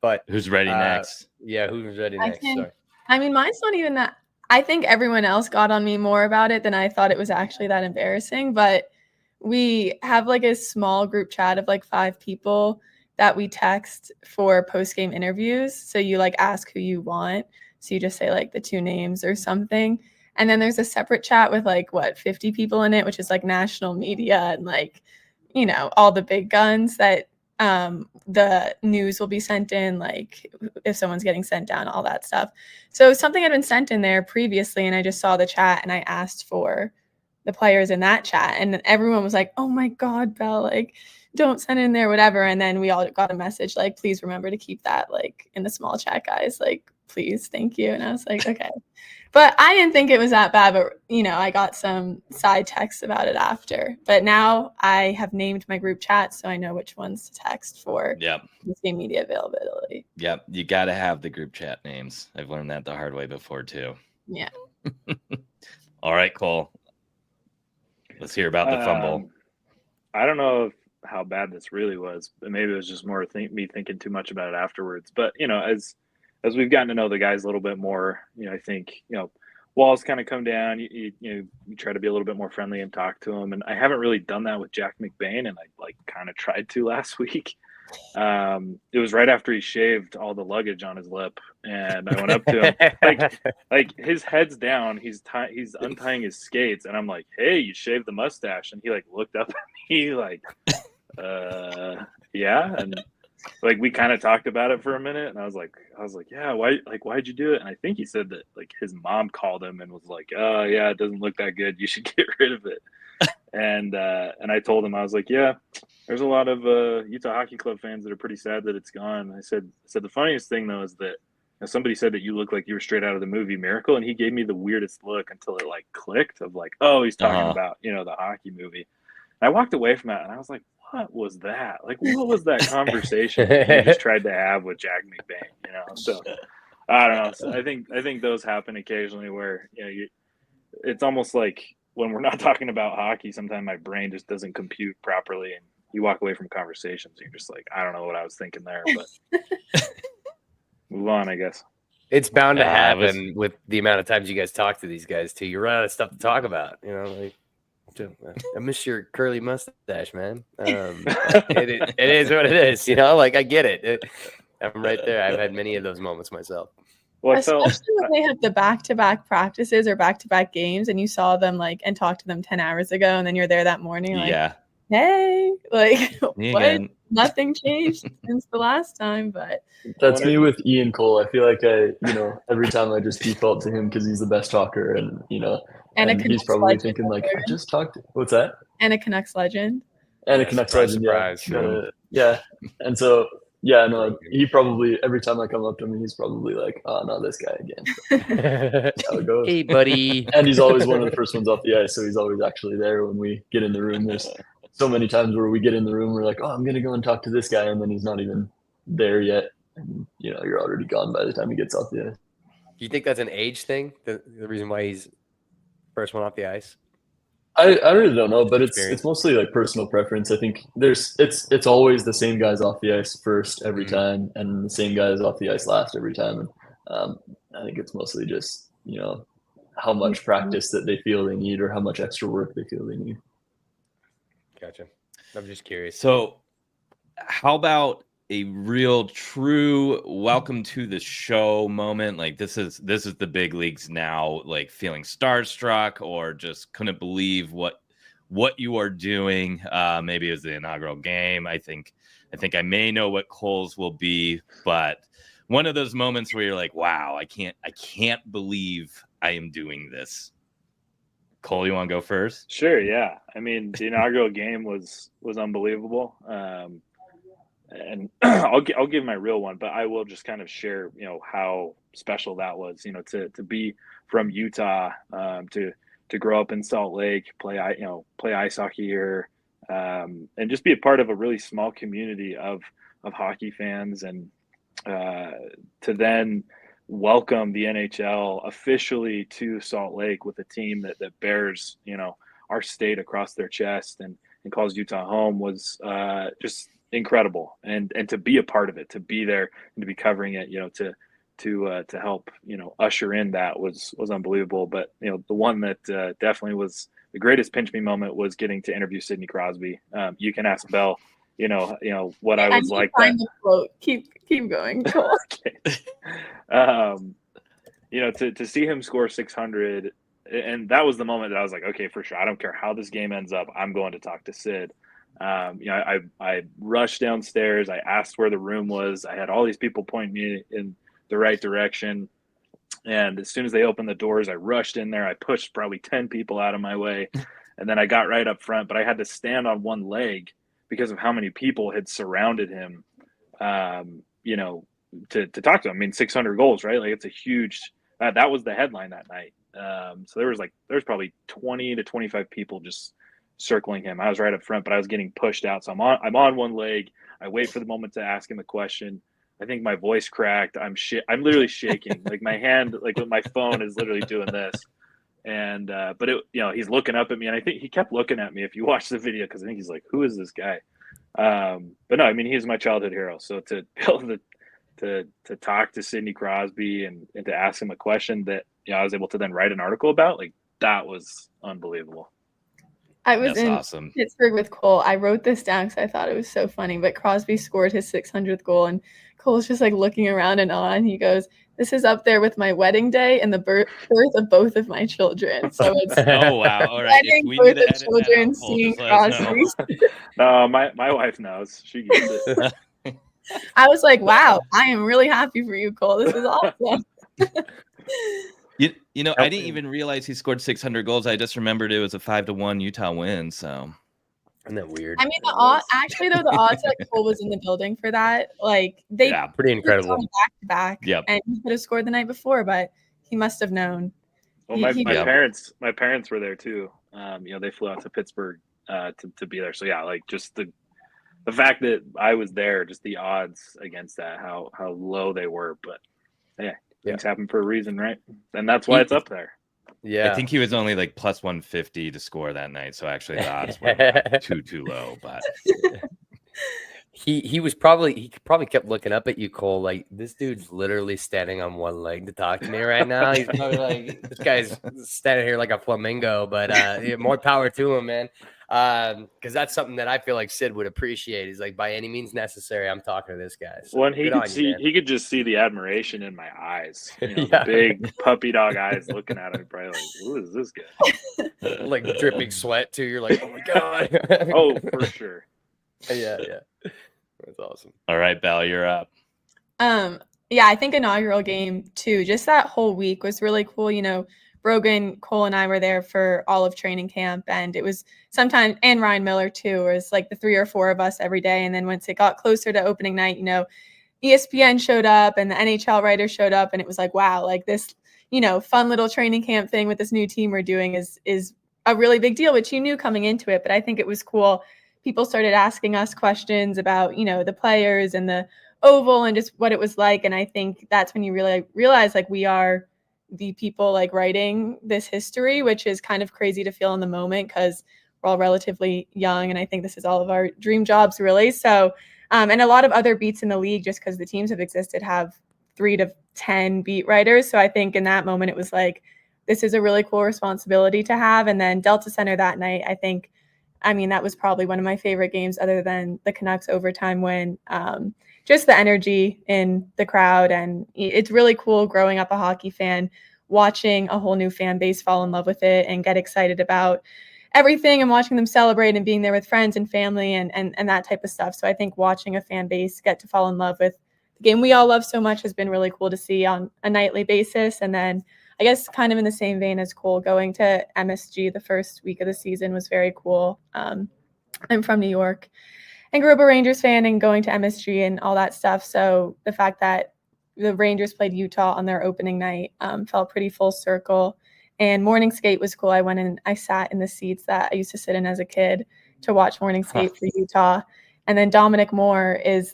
But who's ready next? Yeah, who's ready next? Sorry. I mean, mine's not even that. I think everyone else got on me more about it than I thought it was actually that embarrassing. But we have like a small group chat of like 5 people that we text for post-game interviews. So you like ask who you want. So you just say like the 2 names or something. And then there's a separate chat with like 50 people in it, which is like national media and like, all the big guns that the news will be sent in, like if someone's getting sent down, all that stuff. So something had been sent in there previously, and I just saw the chat and I asked for the players in that chat, and everyone was like, oh my God, Belle, like don't send in there, whatever. And then we all got a message like, please remember to keep that like in the small chat, guys, like please, thank you. And I was like, okay. But I didn't think it was that bad, but I got some side texts about it after. But now I have named my group chat, so I know which ones to text for the same media availability. Yep, you got to have the group chat names. I've learned that the hard way before too. Yeah. All right, Cole. Let's hear about the fumble. I don't know how bad this really was, but maybe it was just more me thinking too much about it afterwards. But as we've gotten to know the guys a little bit more, I think, walls kind of come down. You try to be a little bit more friendly and talk to them. And I haven't really done that with Jack McBain, and I kind of tried to last week. It was right after he shaved all the luggage on his lip, and I went up to him, like his head's down. He's untying his skates, and I'm like, "Hey, you shaved the mustache?" And he looked up at me like, "Yeah." And we kind of talked about it for a minute, and I was like, yeah, why'd you do it? And I think he said that his mom called him and was like, oh yeah, it doesn't look that good, you should get rid of it. And I told him, I was like, yeah, there's a lot of Utah Hockey Club fans that are pretty sad that it's gone. I said the funniest thing though is that somebody said that you look like you were straight out of the movie Miracle, and he gave me the weirdest look until it clicked of oh, he's talking about the hockey movie. And I walked away from that and I was like, what was that? What was that conversation that you just tried to have with Jack McBain? So I don't know. So I think those happen occasionally where it's almost like when we're not talking about hockey, sometimes my brain just doesn't compute properly, and you walk away from conversations and you're just like, I don't know what I was thinking there, but move on, I guess. It's bound to happen with the amount of times you guys talk to these guys too. You run out of stuff to talk about, I miss your curly mustache, man. It is what it is, I get it. I'm right there. I've had many of those moments myself. Well, especially when they have the back-to-back practices or back-to-back games, and you saw them and talked to them 10 hours ago, and then you're there that morning, hey, what? Nothing changed since the last time, but that's me with Ian Cole. I feel like every time I just default to him because he's the best talker, and and he's probably thinking I just talked. What's that? And a Canucks legend. And a Canucks legend, yeah. And so, yeah, no, he probably, every time I come up to him, he's probably like, oh, no, this guy again. That's how it goes. Hey, buddy. And he's always one of the first ones off the ice, so he's always actually there when we get in the room. There's so many times where we get in the room, we're like, oh, I'm going to go and talk to this guy, and then he's not even there yet. And, you're already gone by the time he gets off the ice. Do you think that's an age thing, the reason why he's first one off the ice? I really don't know, but it's mostly personal preference. I think it's always the same guys off the ice first every time, and the same guys off the ice last every time. And I think it's mostly just how much practice that they feel they need, or how much extra work they feel they need. Gotcha. I'm just curious. So, how about a real true welcome to the show moment. Like this is the big leagues now, like feeling starstruck or just couldn't believe what you are doing. Maybe it was the inaugural game. I think I may know what Cole's will be, but one of those moments where you're like, wow, I can't believe I am doing this. Cole, you want to go first? Sure. Yeah. I mean, the inaugural game was unbelievable. And I'll give my real one, but I will just kind of share, how special that was, to be from Utah, to grow up in Salt Lake, play ice hockey here, and just be a part of a really small community of hockey fans, and to then welcome the NHL officially to Salt Lake with a team that bears, our state across their chest and calls Utah home was just incredible. And to be a part of it, to be there and to be covering it, to help, usher in that was unbelievable. But, the one that definitely was the greatest pinch me moment was getting to interview Sidney Crosby. You can ask Belle, what I was like. Keep going. Cool. To see him score 600, and that was the moment that I was like, okay, for sure. I don't care how this game ends up. I'm going to talk to Sid. I rushed downstairs. I asked where the room was. I had all these people point me in the right direction. And as soon as they opened the doors, I rushed in there. I pushed probably 10 people out of my way. And then I got right up front, but I had to stand on one leg because of how many people had surrounded him, to talk to him. I mean, 600 goals, right? Like it's a huge, that was the headline that night. So there was probably 20 to 25 people just circling him. I was right up front, but I was getting pushed out. So I'm on one leg. I wait for the moment to ask him the question. I think my voice cracked. I'm literally shaking. Like my hand, like with my phone is literally doing this. And, but he's looking up at me, and I think he kept looking at me if you watch the video, because I think he's like, who is this guy? But no, I mean, he's my childhood hero. So to be able to talk to Sidney Crosby and to ask him a question that, I was able to then write an article about, like that was unbelievable. I was in awesome. Pittsburgh with Cole. I wrote this down because I thought it was so funny, but Crosby scored his 600th goal, and Cole's just like looking around and on. He goes, "This is up there with my wedding day and the birth of both of my children." So it's oh wow! All right, if we birth of children seeing Crosby. No, my wife knows. She gets it. I was like, "Wow, I am really happy for you, Cole. This is awesome." I didn't even realize he scored 600 goals. I just remembered it was a 5-1 Utah win. So, isn't that weird? I mean, the odds that Cole was in the building for that, like pretty incredible. Back to back, and he could have scored the night before, but he must have known. Well, my parents were there too. They flew out to Pittsburgh to be there. So yeah, like just the fact that I was there, just the odds against that, how low they were, but yeah. Things happen for a reason, right? And that's why it's up there. Yeah. I think he was only like plus 150 to score that night. So actually the odds were too low. But he probably kept looking up at you, Cole. Like, this dude's literally standing on one leg to talk to me right now. He's probably like, this guy's standing here like a flamingo, but more power to him, man. Because that's something that I feel like Sid would appreciate. He's like, by any means necessary, I'm talking to this guy. So when he could just see the admiration in my eyes, the big puppy dog eyes looking at him, probably like, who is this guy? Like dripping sweat too. You're like, oh my god. Oh, for sure. Yeah, that's awesome. All right, Belle, you're up. Yeah, I think inaugural game too. Just that whole week was really cool. Brogan, Cole, and I were there for all of training camp, and it was sometimes, and Ryan Miller too, it was like the 3 or 4 of us every day. And then once it got closer to opening night, ESPN showed up and the NHL writers showed up, and it was like, wow, like this, fun little training camp thing with this new team we're doing is a really big deal, which you knew coming into it. But I think it was cool. People started asking us questions about, the players and the oval and just what it was like. And I think that's when you really realize like we are the people like writing this history, which is kind of crazy to feel in the moment because we're all relatively young. And I think this is all of our dream jobs really. So, and a lot of other beats in the league, just because the teams have existed, have 3 to 10 beat writers. So I think in that moment, it was like, this is a really cool responsibility to have. And then Delta Center that night, I think I mean, that was probably one of my favorite games other than the Canucks overtime win. Just the energy in the crowd. And it's really cool growing up a hockey fan, watching a whole new fan base fall in love with it and get excited about everything and watching them celebrate and being there with friends and family and that type of stuff. So I think watching a fan base get to fall in love with the game we all love so much has been really cool to see on a nightly basis. And then I guess kind of in the same vein as Cole, going to MSG the first week of the season was very cool. I'm from New York and grew up a Rangers fan, and going to MSG and all that stuff. So the fact that the Rangers played Utah on their opening night felt pretty full circle. And morning skate was cool. I went and I sat in the seats that I used to sit in as a kid to watch morning skate for Utah. And then Dominic Moore is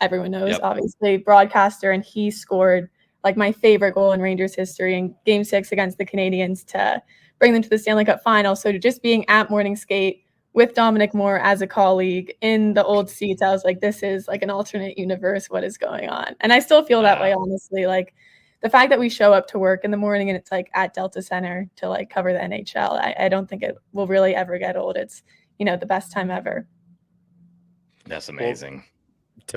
everyone knows, obviously, broadcaster, and he scored like my favorite goal in Rangers history in Game 6 against the Canadiens to bring them to the Stanley Cup final. So just being at morning skate with Dominic Moore as a colleague in the old seats, I was like, this is like an alternate universe. What is going on? And I still feel that way, honestly. Like the fact that we show up to work in the morning and it's like at Delta Center to like cover the NHL, I don't think it will really ever get old. It's, the best time ever. That's amazing.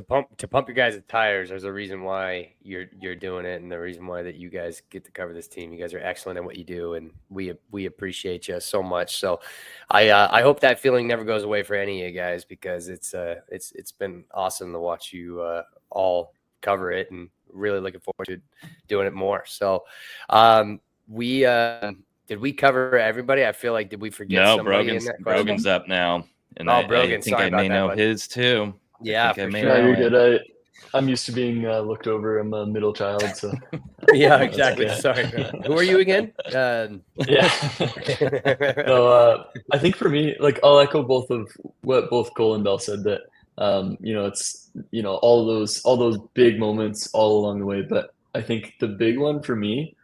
Well, to pump your guys' tires, there's a reason why you're doing it, and the reason why that you guys get to cover this team. You guys are excellent at what you do, and we appreciate you so much. So I hope that feeling never goes away for any of you guys, because it's been awesome to watch you all cover it, and really looking forward to doing it more. So did we cover everybody? I feel like, did we forget somebody in that question? Brogan's up now. And Brogan, I think I may know his too. Yeah, for sure. No, you're good. I'm used to being looked over. I'm a middle child, so yeah, exactly. Sorry. Who are you again? Yeah. So I think for me, like, I'll echo both of what both Cole and Belle said, that it's all those big moments all along the way. But I think the big one for me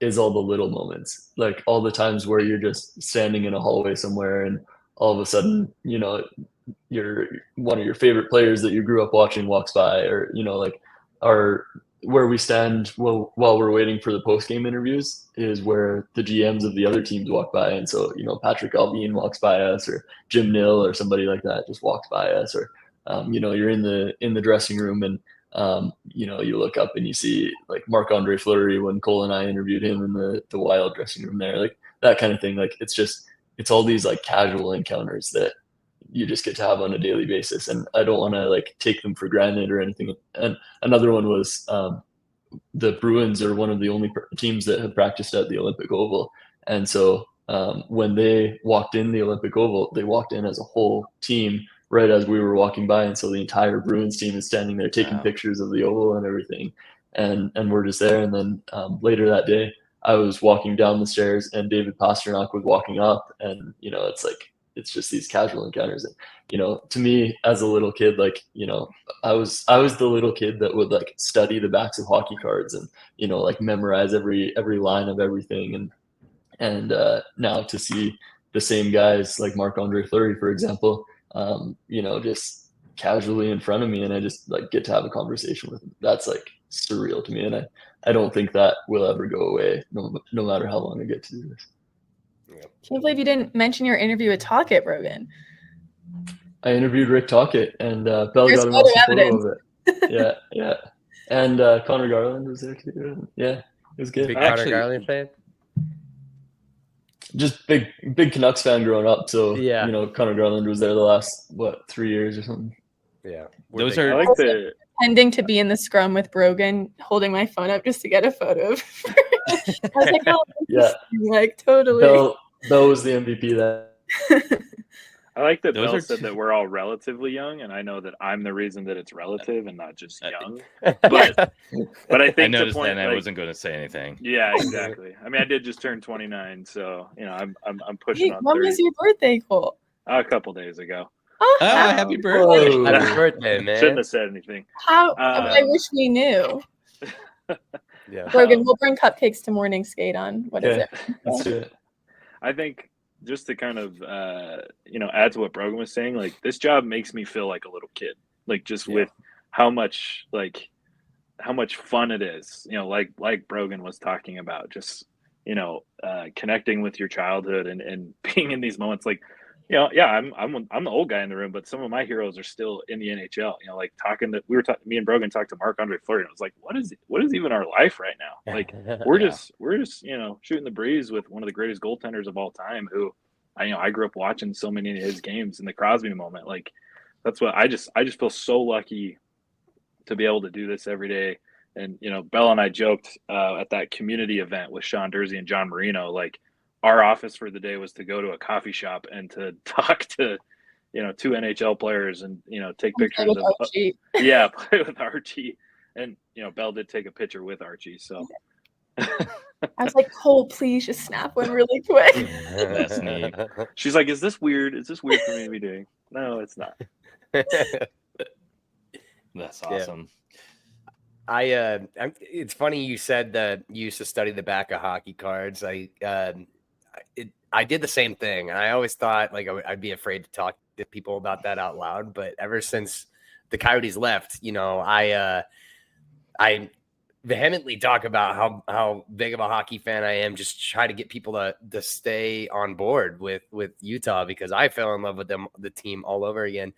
is all the little moments, like all the times where you're just standing in a hallway somewhere and all of a sudden, one of your favorite players that you grew up watching walks by, or where we stand while we're waiting for the post-game interviews is where the GMs of the other teams walk by. And so, Patrick Alvin walks by us, or Jim Nill or somebody like that just walks by us, or you're in the dressing room and you look up and you see like Marc-Andre Fleury when Cole and I interviewed him in the Wild dressing room there, like that kind of thing. Like it's all these like casual encounters that you just get to have on a daily basis, and I don't want to like take them for granted or anything. And another one was the Bruins are one of the only teams that have practiced at the Olympic Oval, and so when they walked in the Olympic Oval, they walked in as a whole team right as we were walking by, and so the entire Bruins team is standing there taking pictures of the Oval and everything, and we're just there. And then later that day, I was walking down the stairs and David Pasternak was walking up, and it's just these casual encounters. And to me as a little kid, like I was the little kid that would like study the backs of hockey cards and like memorize every line of everything. And now to see the same guys like Marc-Andre Fleury, for example, just casually in front of me, and I just like get to have a conversation with him, that's like surreal to me, and I don't think that will ever go away, no matter how long I get to do this. Can't believe you didn't mention your interview with Tocchet, Brogan. I interviewed Rick Tocchet, and Belle got an awesome photo of it. Yeah. And Connor Garland was there too. Yeah, it was good. Big Connor Garland fan? Just big Canucks fan growing up. So, yeah. Connor Garland was there the last, 3 years or something. Yeah. Those are... I like the... Pretending to be in the scrum with Brogan, holding my phone up just to get a photo of I was like, oh, yeah. Like, totally. Belle was the MVP that. I like that Belle said that we're all relatively young, and I know that I'm the reason that it's relative and not just young. But I think I noticed the point, that, and I wasn't going to say anything. Yeah, exactly. I mean, I did just turn 29, so I'm pushing on 30. When was your birthday, Cole? A couple days ago. Oh, happy birthday! Whoa. Happy birthday, man! Shouldn't have said anything. I wish we knew. Yeah, Brogan, we'll bring cupcakes to morning skate on. What is it? Let's do it. I think just to kind of add to what Brogan was saying, like this job makes me feel like a little kid, like just with how much fun it is, like Brogan was talking about, just connecting with your childhood and being in these moments, like I'm the old guy in the room, but some of my heroes are still in the NHL. Like me and Brogan talked to Marc-Andre Fleury, and I was like, what is even our life right now? Like we're just shooting the breeze with one of the greatest goaltenders of all time, who I grew up watching so many of his games in the Crosby moment. Like that's what I just feel so lucky to be able to do this every day. And Belle and I joked at that community event with Sean Dursey and John Marino, like our office for the day was to go to a coffee shop and to talk to, two NHL players and, take pictures of, Archie. play with Archie. And, Belle did take a picture with Archie. So I was like, Cole, please just snap one really quick. That's neat. She's like, is this weird? Is this weird for me to be doing? No, it's not. That's awesome. It's funny you said that you used to study the back of hockey cards. I did the same thing. And I always thought like I'd be afraid to talk to people about that out loud. But ever since the Coyotes left, I vehemently talk about how big of a hockey fan I am. Just try to get people to stay on board with Utah, because I fell in love with the team all over again.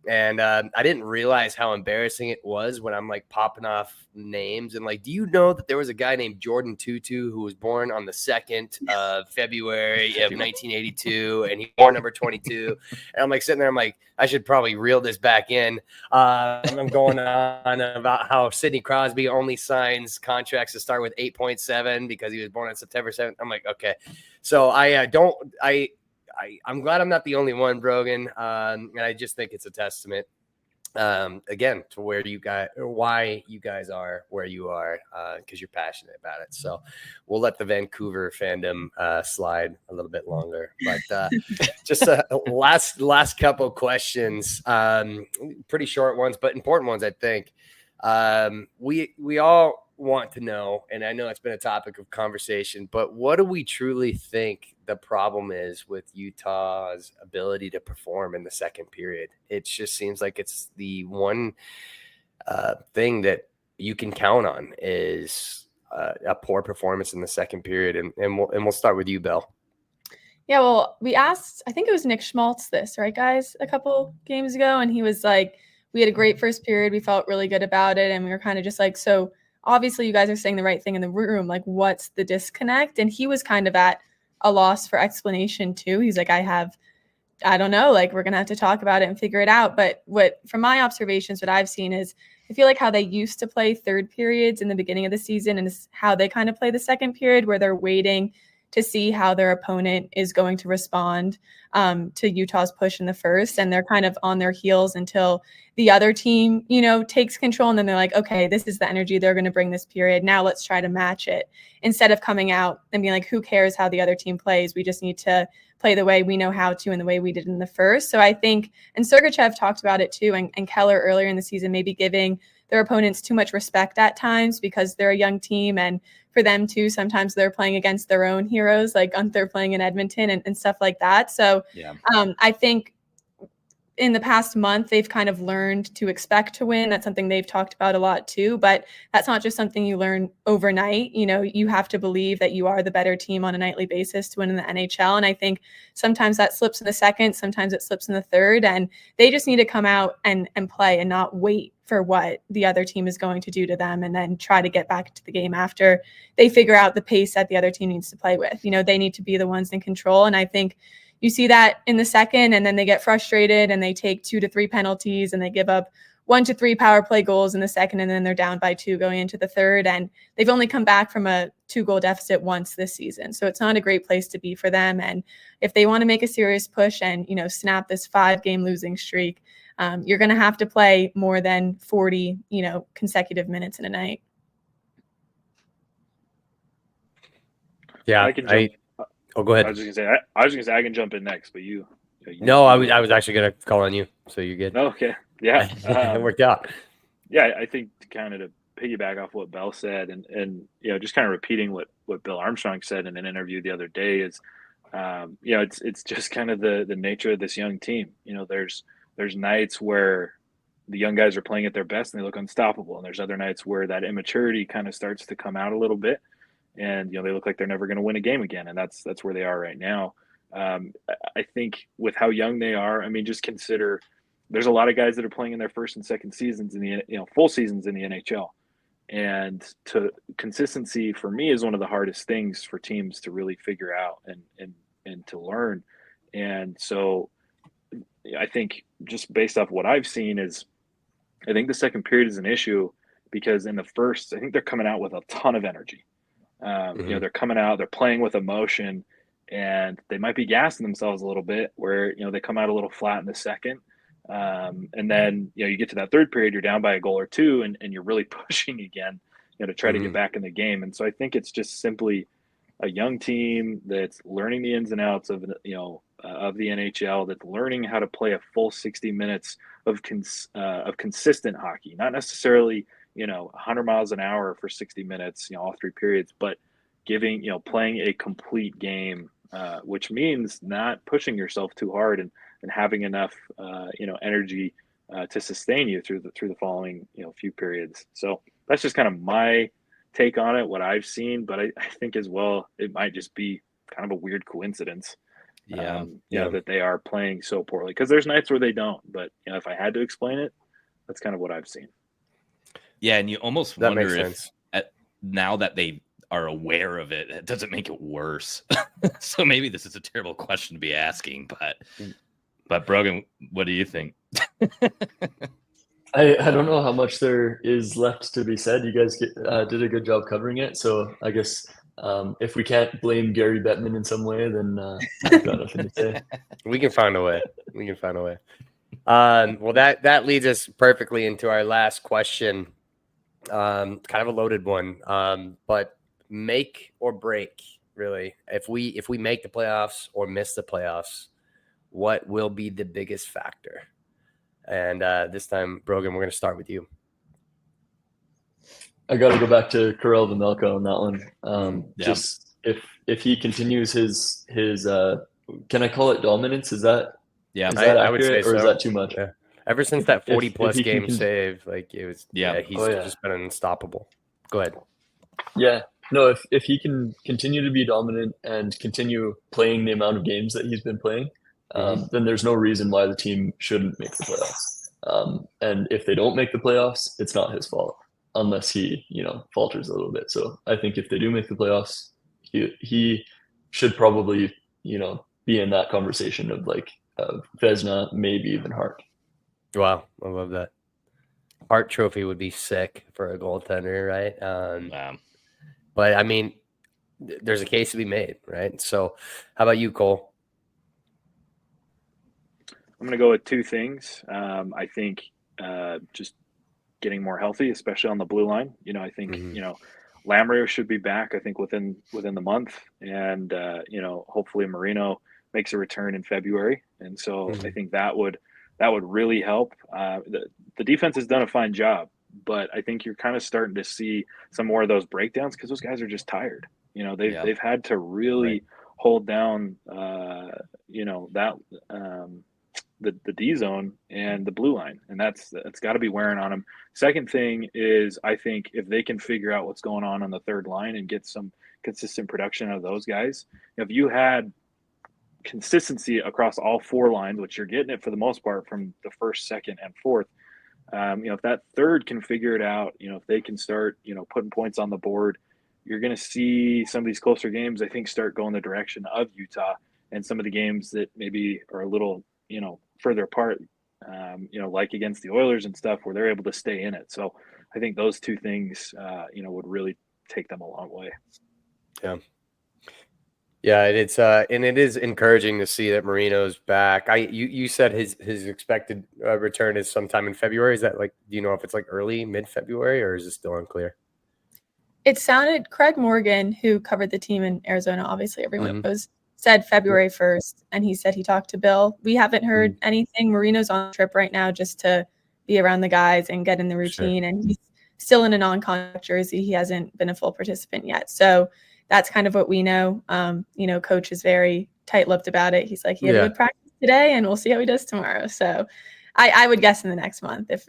And I didn't realize how embarrassing it was when I'm like popping off names and like, do you know that there was a guy named Jordan Tutu who was born on the 2nd of February of 1982, and he's born number 22. And I'm like sitting there, I'm like, I should probably reel this back in. And I'm going on about how Sidney Crosby only signs contracts to start with 8.7 because he was born on September 7th. I'm like, okay. So I'm glad I'm not the only one, Brogan. And I just think it's a testament, again, to why you guys are where you are, because you're passionate about it. So we'll let the Vancouver fandom slide a little bit longer. But just last couple questions, pretty short ones, but important ones, I think. We all want to know, and I know it's been a topic of conversation, but what do we truly think the problem is with Utah's ability to perform in the second period? It just seems like it's the one thing that you can count on is a poor performance in the second period. And we'll start with you, Belle. Yeah, well, we asked, I think it was Nick Schmaltz this, right, guys, a couple games ago, and he was like, we had a great first period. We felt really good about it, and we were kind of just like, so obviously you guys are saying the right thing in the room. Like, what's the disconnect? And he was kind of at a loss for explanation too. He's like, I don't know, like we're going to have to talk about it and figure it out. But from my observations, what I've seen is I feel like how they used to play third periods in the beginning of the season and is how they kind of play the second period, where they're waiting to see how their opponent is going to respond to Utah's push in the first. And they're kind of on their heels until the other team, takes control. And then they're like, okay, this is the energy they're going to bring this period. Now let's try to match it, instead of coming out and being like, who cares how the other team plays? We just need to play the way we know how to and the way we did in the first. So I think, and Sergachev talked about it too, and Keller earlier in the season, maybe giving their opponents too much respect at times because they're a young team, and for them too, sometimes they're playing against their own heroes, like they're playing in Edmonton and stuff like that. So yeah. I think in the past month, they've kind of learned to expect to win. That's something they've talked about a lot too, but that's not just something you learn overnight. You have to believe that you are the better team on a nightly basis to win in the NHL. And I think sometimes that slips in the second, sometimes it slips in the third, and they just need to come out and play and not wait for what the other team is going to do to them and then try to get back into the game after they figure out the pace that the other team needs to play with. They need to be the ones in control. And I think you see that in the second, and then they get frustrated and they take 2 to 3 penalties and they give up 1 to 3 power play goals in the second, and then they're down by 2 going into the third. And they've only come back from a 2-goal deficit once this season. So it's not a great place to be for them. And if they want to make a serious push and, snap this 5-game losing streak, you're going to have to play more than 40, consecutive minutes in a night. Yeah, go ahead. I was just gonna say I can jump in next, but you. No, I was actually gonna call on you, so you're good. Okay, yeah, it worked out. Yeah, I think kind of to piggyback off what Belle said, and just kind of repeating what Bill Armstrong said in an interview the other day is, it's just kind of the nature of this young team. There's nights where the young guys are playing at their best and they look unstoppable, and there's other nights where that immaturity kind of starts to come out a little bit. And they look like they're never going to win a game again, and that's where they are right now. I think with how young they are, I mean, just consider there's a lot of guys that are playing in their first and second seasons in the full seasons in the NHL, and consistency for me is one of the hardest things for teams to really figure out and to learn. And so I think just based off what I've seen is I think the second period is an issue because in the first, I think they're coming out with a ton of energy. They're coming out, they're playing with emotion, and they might be gassing themselves a little bit where, they come out a little flat in the second. And then, you get to that third period, you're down by a goal or two, and you're really pushing again, to try to get back in the game. And so I think it's just simply a young team that's learning the ins and outs of, of the NHL, that's learning how to play a full 60 minutes of consistent hockey, not necessarily, 100 miles an hour for 60 minutes, all three periods, but playing a complete game, which means not pushing yourself too hard and having enough, energy to sustain you through the following, few periods. So that's just kind of my take on it, what I've seen. But I think as well, it might just be kind of a weird coincidence, that they are playing so poorly, because there's nights where they don't. But if I had to explain it, that's kind of what I've seen. Yeah, and you almost wonder if now that they are aware of it, does it make it worse? So maybe this is a terrible question to be asking, but Brogan, what do you think? I don't know how much there is left to be said. You guys did a good job covering it. So I guess if we can't blame Gary Bettman in some way, then I've got nothing to say. We can find a way. Well, that leads us perfectly into our last question. Kind of a loaded one, but make or break, really. If we make the playoffs or miss the playoffs, what will be the biggest factor? And this time, Brogan, we're going to start with you. I got to go back to Karel Vejmelka on that one. Just if he continues his can I call it dominance? Is that accurate, I would say so. Or is that too much? Yeah. Ever since that 40-plus game save, it was he's just been unstoppable. Go ahead. Yeah. No, if he can continue to be dominant and continue playing the amount of games that he's been playing, then there's no reason why the team shouldn't make the playoffs. And if they don't make the playoffs, it's not his fault unless he, falters a little bit. So I think if they do make the playoffs, he should probably, be in that conversation of Vezina, maybe even Hart. Wow, I love that. Hart Trophy would be sick for a goaltender, right? But I mean, there's a case to be made, right? So, how about you, Cole? I'm going to go with two things. I think just getting more healthy, especially on the blue line. I think Lamrier should be back, I think, within the month, and hopefully Marino makes a return in February, and so I think that would really help. The defense has done a fine job, but I think you're kind of starting to see some more of those breakdowns because those guys are just tired. They've had to really hold down the D zone and the blue line, and that's got to be wearing on them. Second thing is, I think if they can figure out what's going on the third line and get some consistent production out of those guys, if you had consistency across all four lines, which you're getting it for the most part from the first, second, and fourth, if that third can figure it out, if they can start, putting points on the board, you're going to see some of these closer games, I think, start going the direction of Utah, and some of the games that maybe are a little, further apart, like against the Oilers and stuff, where they're able to stay in it. So I think those two things, would really take them a long way. Yeah. Yeah, it's and it is encouraging to see that Marino's back. You said his expected return is sometime in February. Is that do you know if it's early, mid-February, or is it still unclear? It sounded, Craig Morgan, who covered the team in Arizona, obviously everyone knows, said February 1st, and he said he talked to Bill. We haven't heard anything. Marino's on a trip right now just to be around the guys and get in the routine, and he's still in a non-contract jersey. He hasn't been a full participant yet. So that's kind of what we know. Coach is very tight-lipped about it. He's like, he had a good practice today, and we'll see how he does tomorrow. So I would guess in the next month if.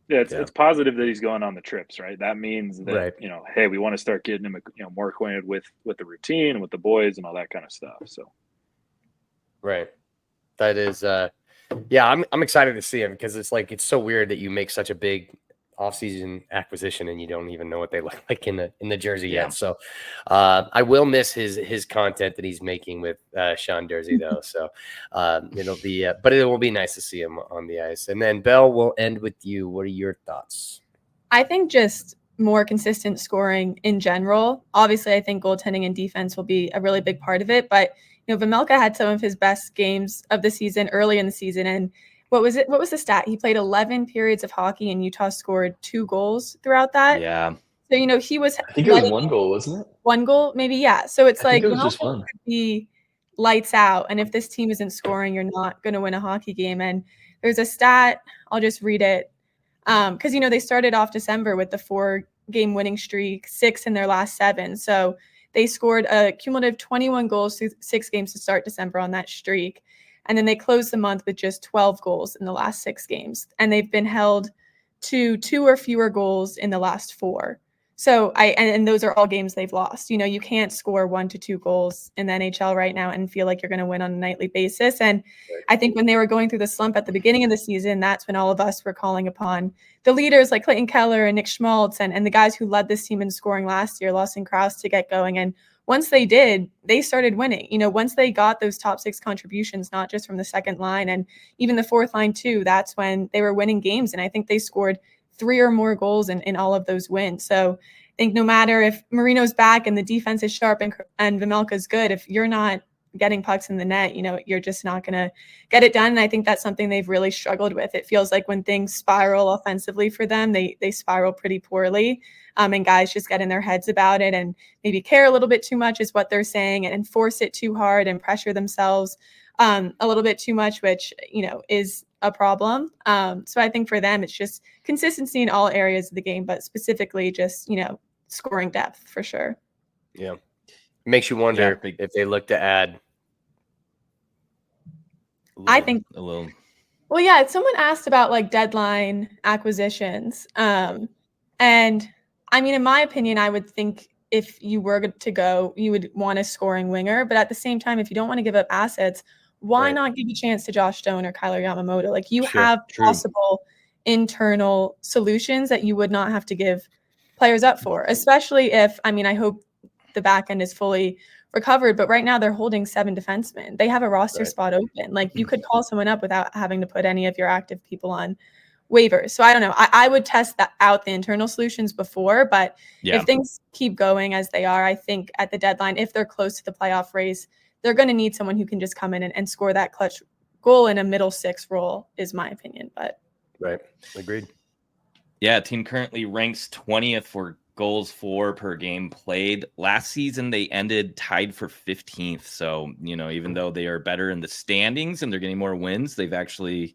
Yeah, it's positive that he's going on the trips, right? That means that, Right. Hey, we want to start getting him, more acquainted with the routine, with the boys and all that kind of stuff. So, right. That is, I'm excited to see him because it's so weird that you make such a big offseason acquisition and you don't even know what they look like in the jersey yet. So I will miss his content that he's making with Sean Dursey though. So it'll be, but it will be nice to see him on the ice. And then Belle, we'll end with you. What are your thoughts? I think just more consistent scoring in general. Obviously, I think goaltending and defense will be a really big part of it, but Vejmelka had some of his best games of the season early in the season. And what was it? What was the stat? He played 11 periods of hockey and Utah scored 2 goals throughout that. Yeah. So, he was. I think it was 1 goal, wasn't it? 1 goal, maybe. Yeah. So it's I think like it was just 1. could be lights out. And if this team isn't scoring, you're not going to win a hockey game. And there's a stat. I'll just read it. Because, they started off December with the 4-game winning streak, 6 in their last 7. So they scored a cumulative 21 goals through 6 games to start December on that streak. And then they closed the month with just 12 goals in the last 6 games. And they've been held to 2 or fewer goals in the last 4. So and those are all games they've lost. You can't score 1 to 2 goals in the NHL right now and feel like you're going to win on a nightly basis. And I think when they were going through the slump at the beginning of the season, that's when all of us were calling upon the leaders like Clayton Keller and Nick Schmaltz and the guys who led this team in scoring last year, Lawson Krause, to get going. And once they did, they started winning. Once they got those top 6 contributions, not just from the second line and even the fourth line too, that's when they were winning games. And I think they scored 3 or more goals in all of those wins. So I think no matter if Marino's back and the defense is sharp and Vejmelka's good, if you're not getting pucks in the net, you're just not going to get it done. And I think that's something they've really struggled with. It feels like when things spiral offensively for them, they spiral pretty poorly. And guys just get in their heads about it and maybe care a little bit too much is what they're saying and force it too hard and pressure themselves a little bit too much, which, is a problem. So I think for them, it's just consistency in all areas of the game, but specifically just, scoring depth for sure. Yeah. It makes you wonder if they look to add. I think a little. Well, yeah, someone asked about like deadline acquisitions. And I mean, in my opinion, I would think if you were to go, you would want a scoring winger. But at the same time, if you don't want to give up assets, why not give a chance to Josh Stone or Kyler Yamamoto? Like you have possible internal solutions that you would not have to give players up for, especially if, I hope the back end is fully recovered, but right now they're holding 7 defensemen. They have a roster spot open. Like you could call someone up without having to put any of your active people on waivers. So I don't know. I would test out the internal solutions before, but if things keep going as they are, I think at the deadline, if they're close to the playoff race, they're going to need someone who can just come in and score that clutch goal in a middle 6 role is my opinion. But agreed. Yeah, team currently ranks 20th for goals for per game played. Last season, they ended tied for 15th. So, even though they are better in the standings and they're getting more wins, they've actually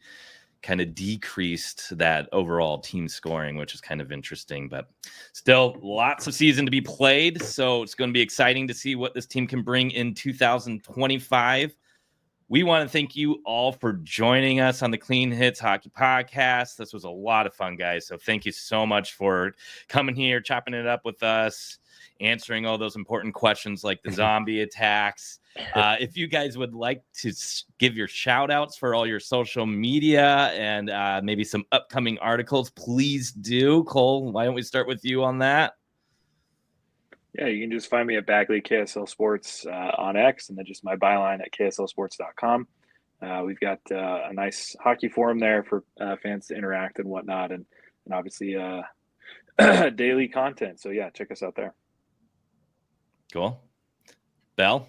kind of decreased that overall team scoring, which is kind of interesting. But still, lots of season to be played. So it's going to be exciting to see what this team can bring in 2025. We want to thank you all for joining us on the Clean Hits Hockey Podcast. This was a lot of fun, guys. So thank you so much for coming here, chopping it up with us, answering all those important questions like the zombie attacks. If you guys would like to give your shout outs for all your social media and maybe some upcoming articles, please do. Cole, why don't we start with you on that? Yeah, you can just find me at Bagley KSL Sports on X, and then just my byline at kslsports.com. We've got a nice hockey forum there for fans to interact and whatnot, and obviously daily content. So yeah, check us out there. Cool. Belle?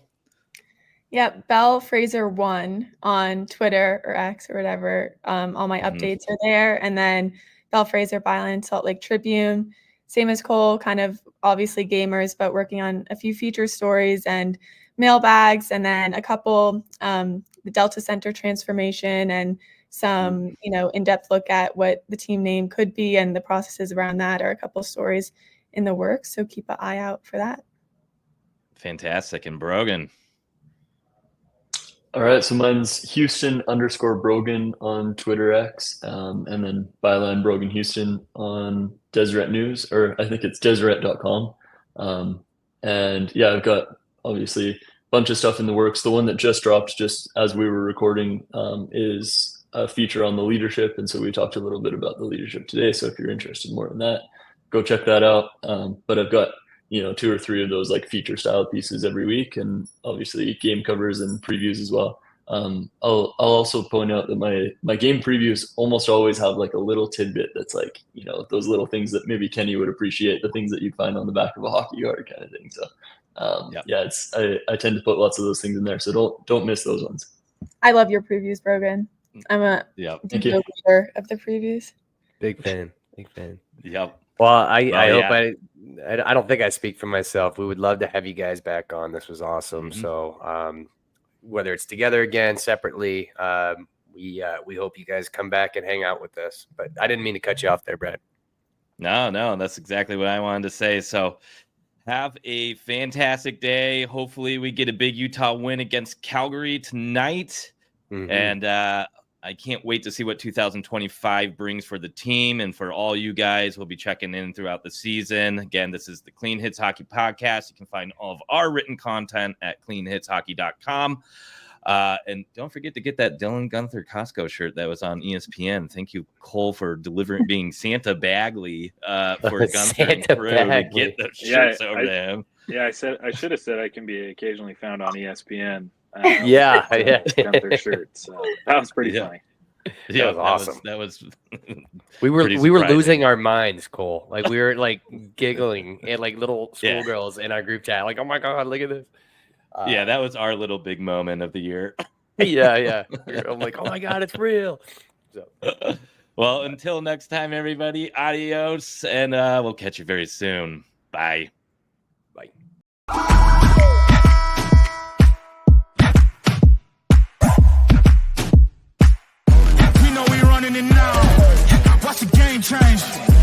Yep, Belle Fraser 1 on Twitter or X or whatever. All my updates are there, and then Belle Fraser byline Salt Lake Tribune. Same as Cole, kind of obviously gamers, but working on a few feature stories and mailbags, and then a couple, the Delta Center transformation and some, in-depth look at what the team name could be and the processes around that are a couple stories in the works. So keep an eye out for that. Fantastic. And Brogan? All right, so mine's Houston_Brogan on Twitter X, and then byline Brogan Houston on Deseret News, or I think it's Deseret.com. And yeah, I've got obviously a bunch of stuff in the works. The one that just dropped just as we were recording is a feature on the leadership, and so we talked a little bit about the leadership today. So if you're interested more in that, go check that out. But I've got 2 or 3 of those like feature style pieces every week, and obviously game covers and previews as well. I'll also point out that my game previews almost always have like a little tidbit that's like, those little things that maybe Kenny would appreciate, the things that you'd find on the back of a hockey card kind of thing. So yeah, I tend to put lots of those things in there, so don't miss those ones. I love your previews, Brogan. I'm a Thank you. leader of the previews. Big fan. Yep. Well, I hope I don't think I speak for myself. We would love to have you guys back on. This was awesome. Mm-hmm. So whether it's together again, separately, we hope you guys come back and hang out with us. But I didn't mean to cut you off there, Brad. No, that's exactly what I wanted to say. So have a fantastic day. Hopefully we get a big Utah win against Calgary tonight. Mm-hmm. And I can't wait to see what 2025 brings for the team and for all you guys. We'll be checking in throughout the season. Again, this is the Clean Hits Hockey Podcast. You can find all of our written content at cleanhitshockey.com. And don't forget to get that Dylan Gunther Costco shirt that was on ESPN. Thank you, Cole, for being Santa Bagley for Gunther and crew to get those shirts over to him. Yeah, I should have said I can be occasionally found on ESPN. Gunther shirt. So that was pretty funny. Yeah, that was awesome. That was we were losing our minds, Cole. Like we were like giggling at like little schoolgirls in our group chat. Like, oh my god, look at this. That was our little big moment of the year. Yeah. I'm like, oh my god, it's real. So. Well, until next time, everybody, adios, and we'll catch you very soon. Bye. Running it now. Watch the game change.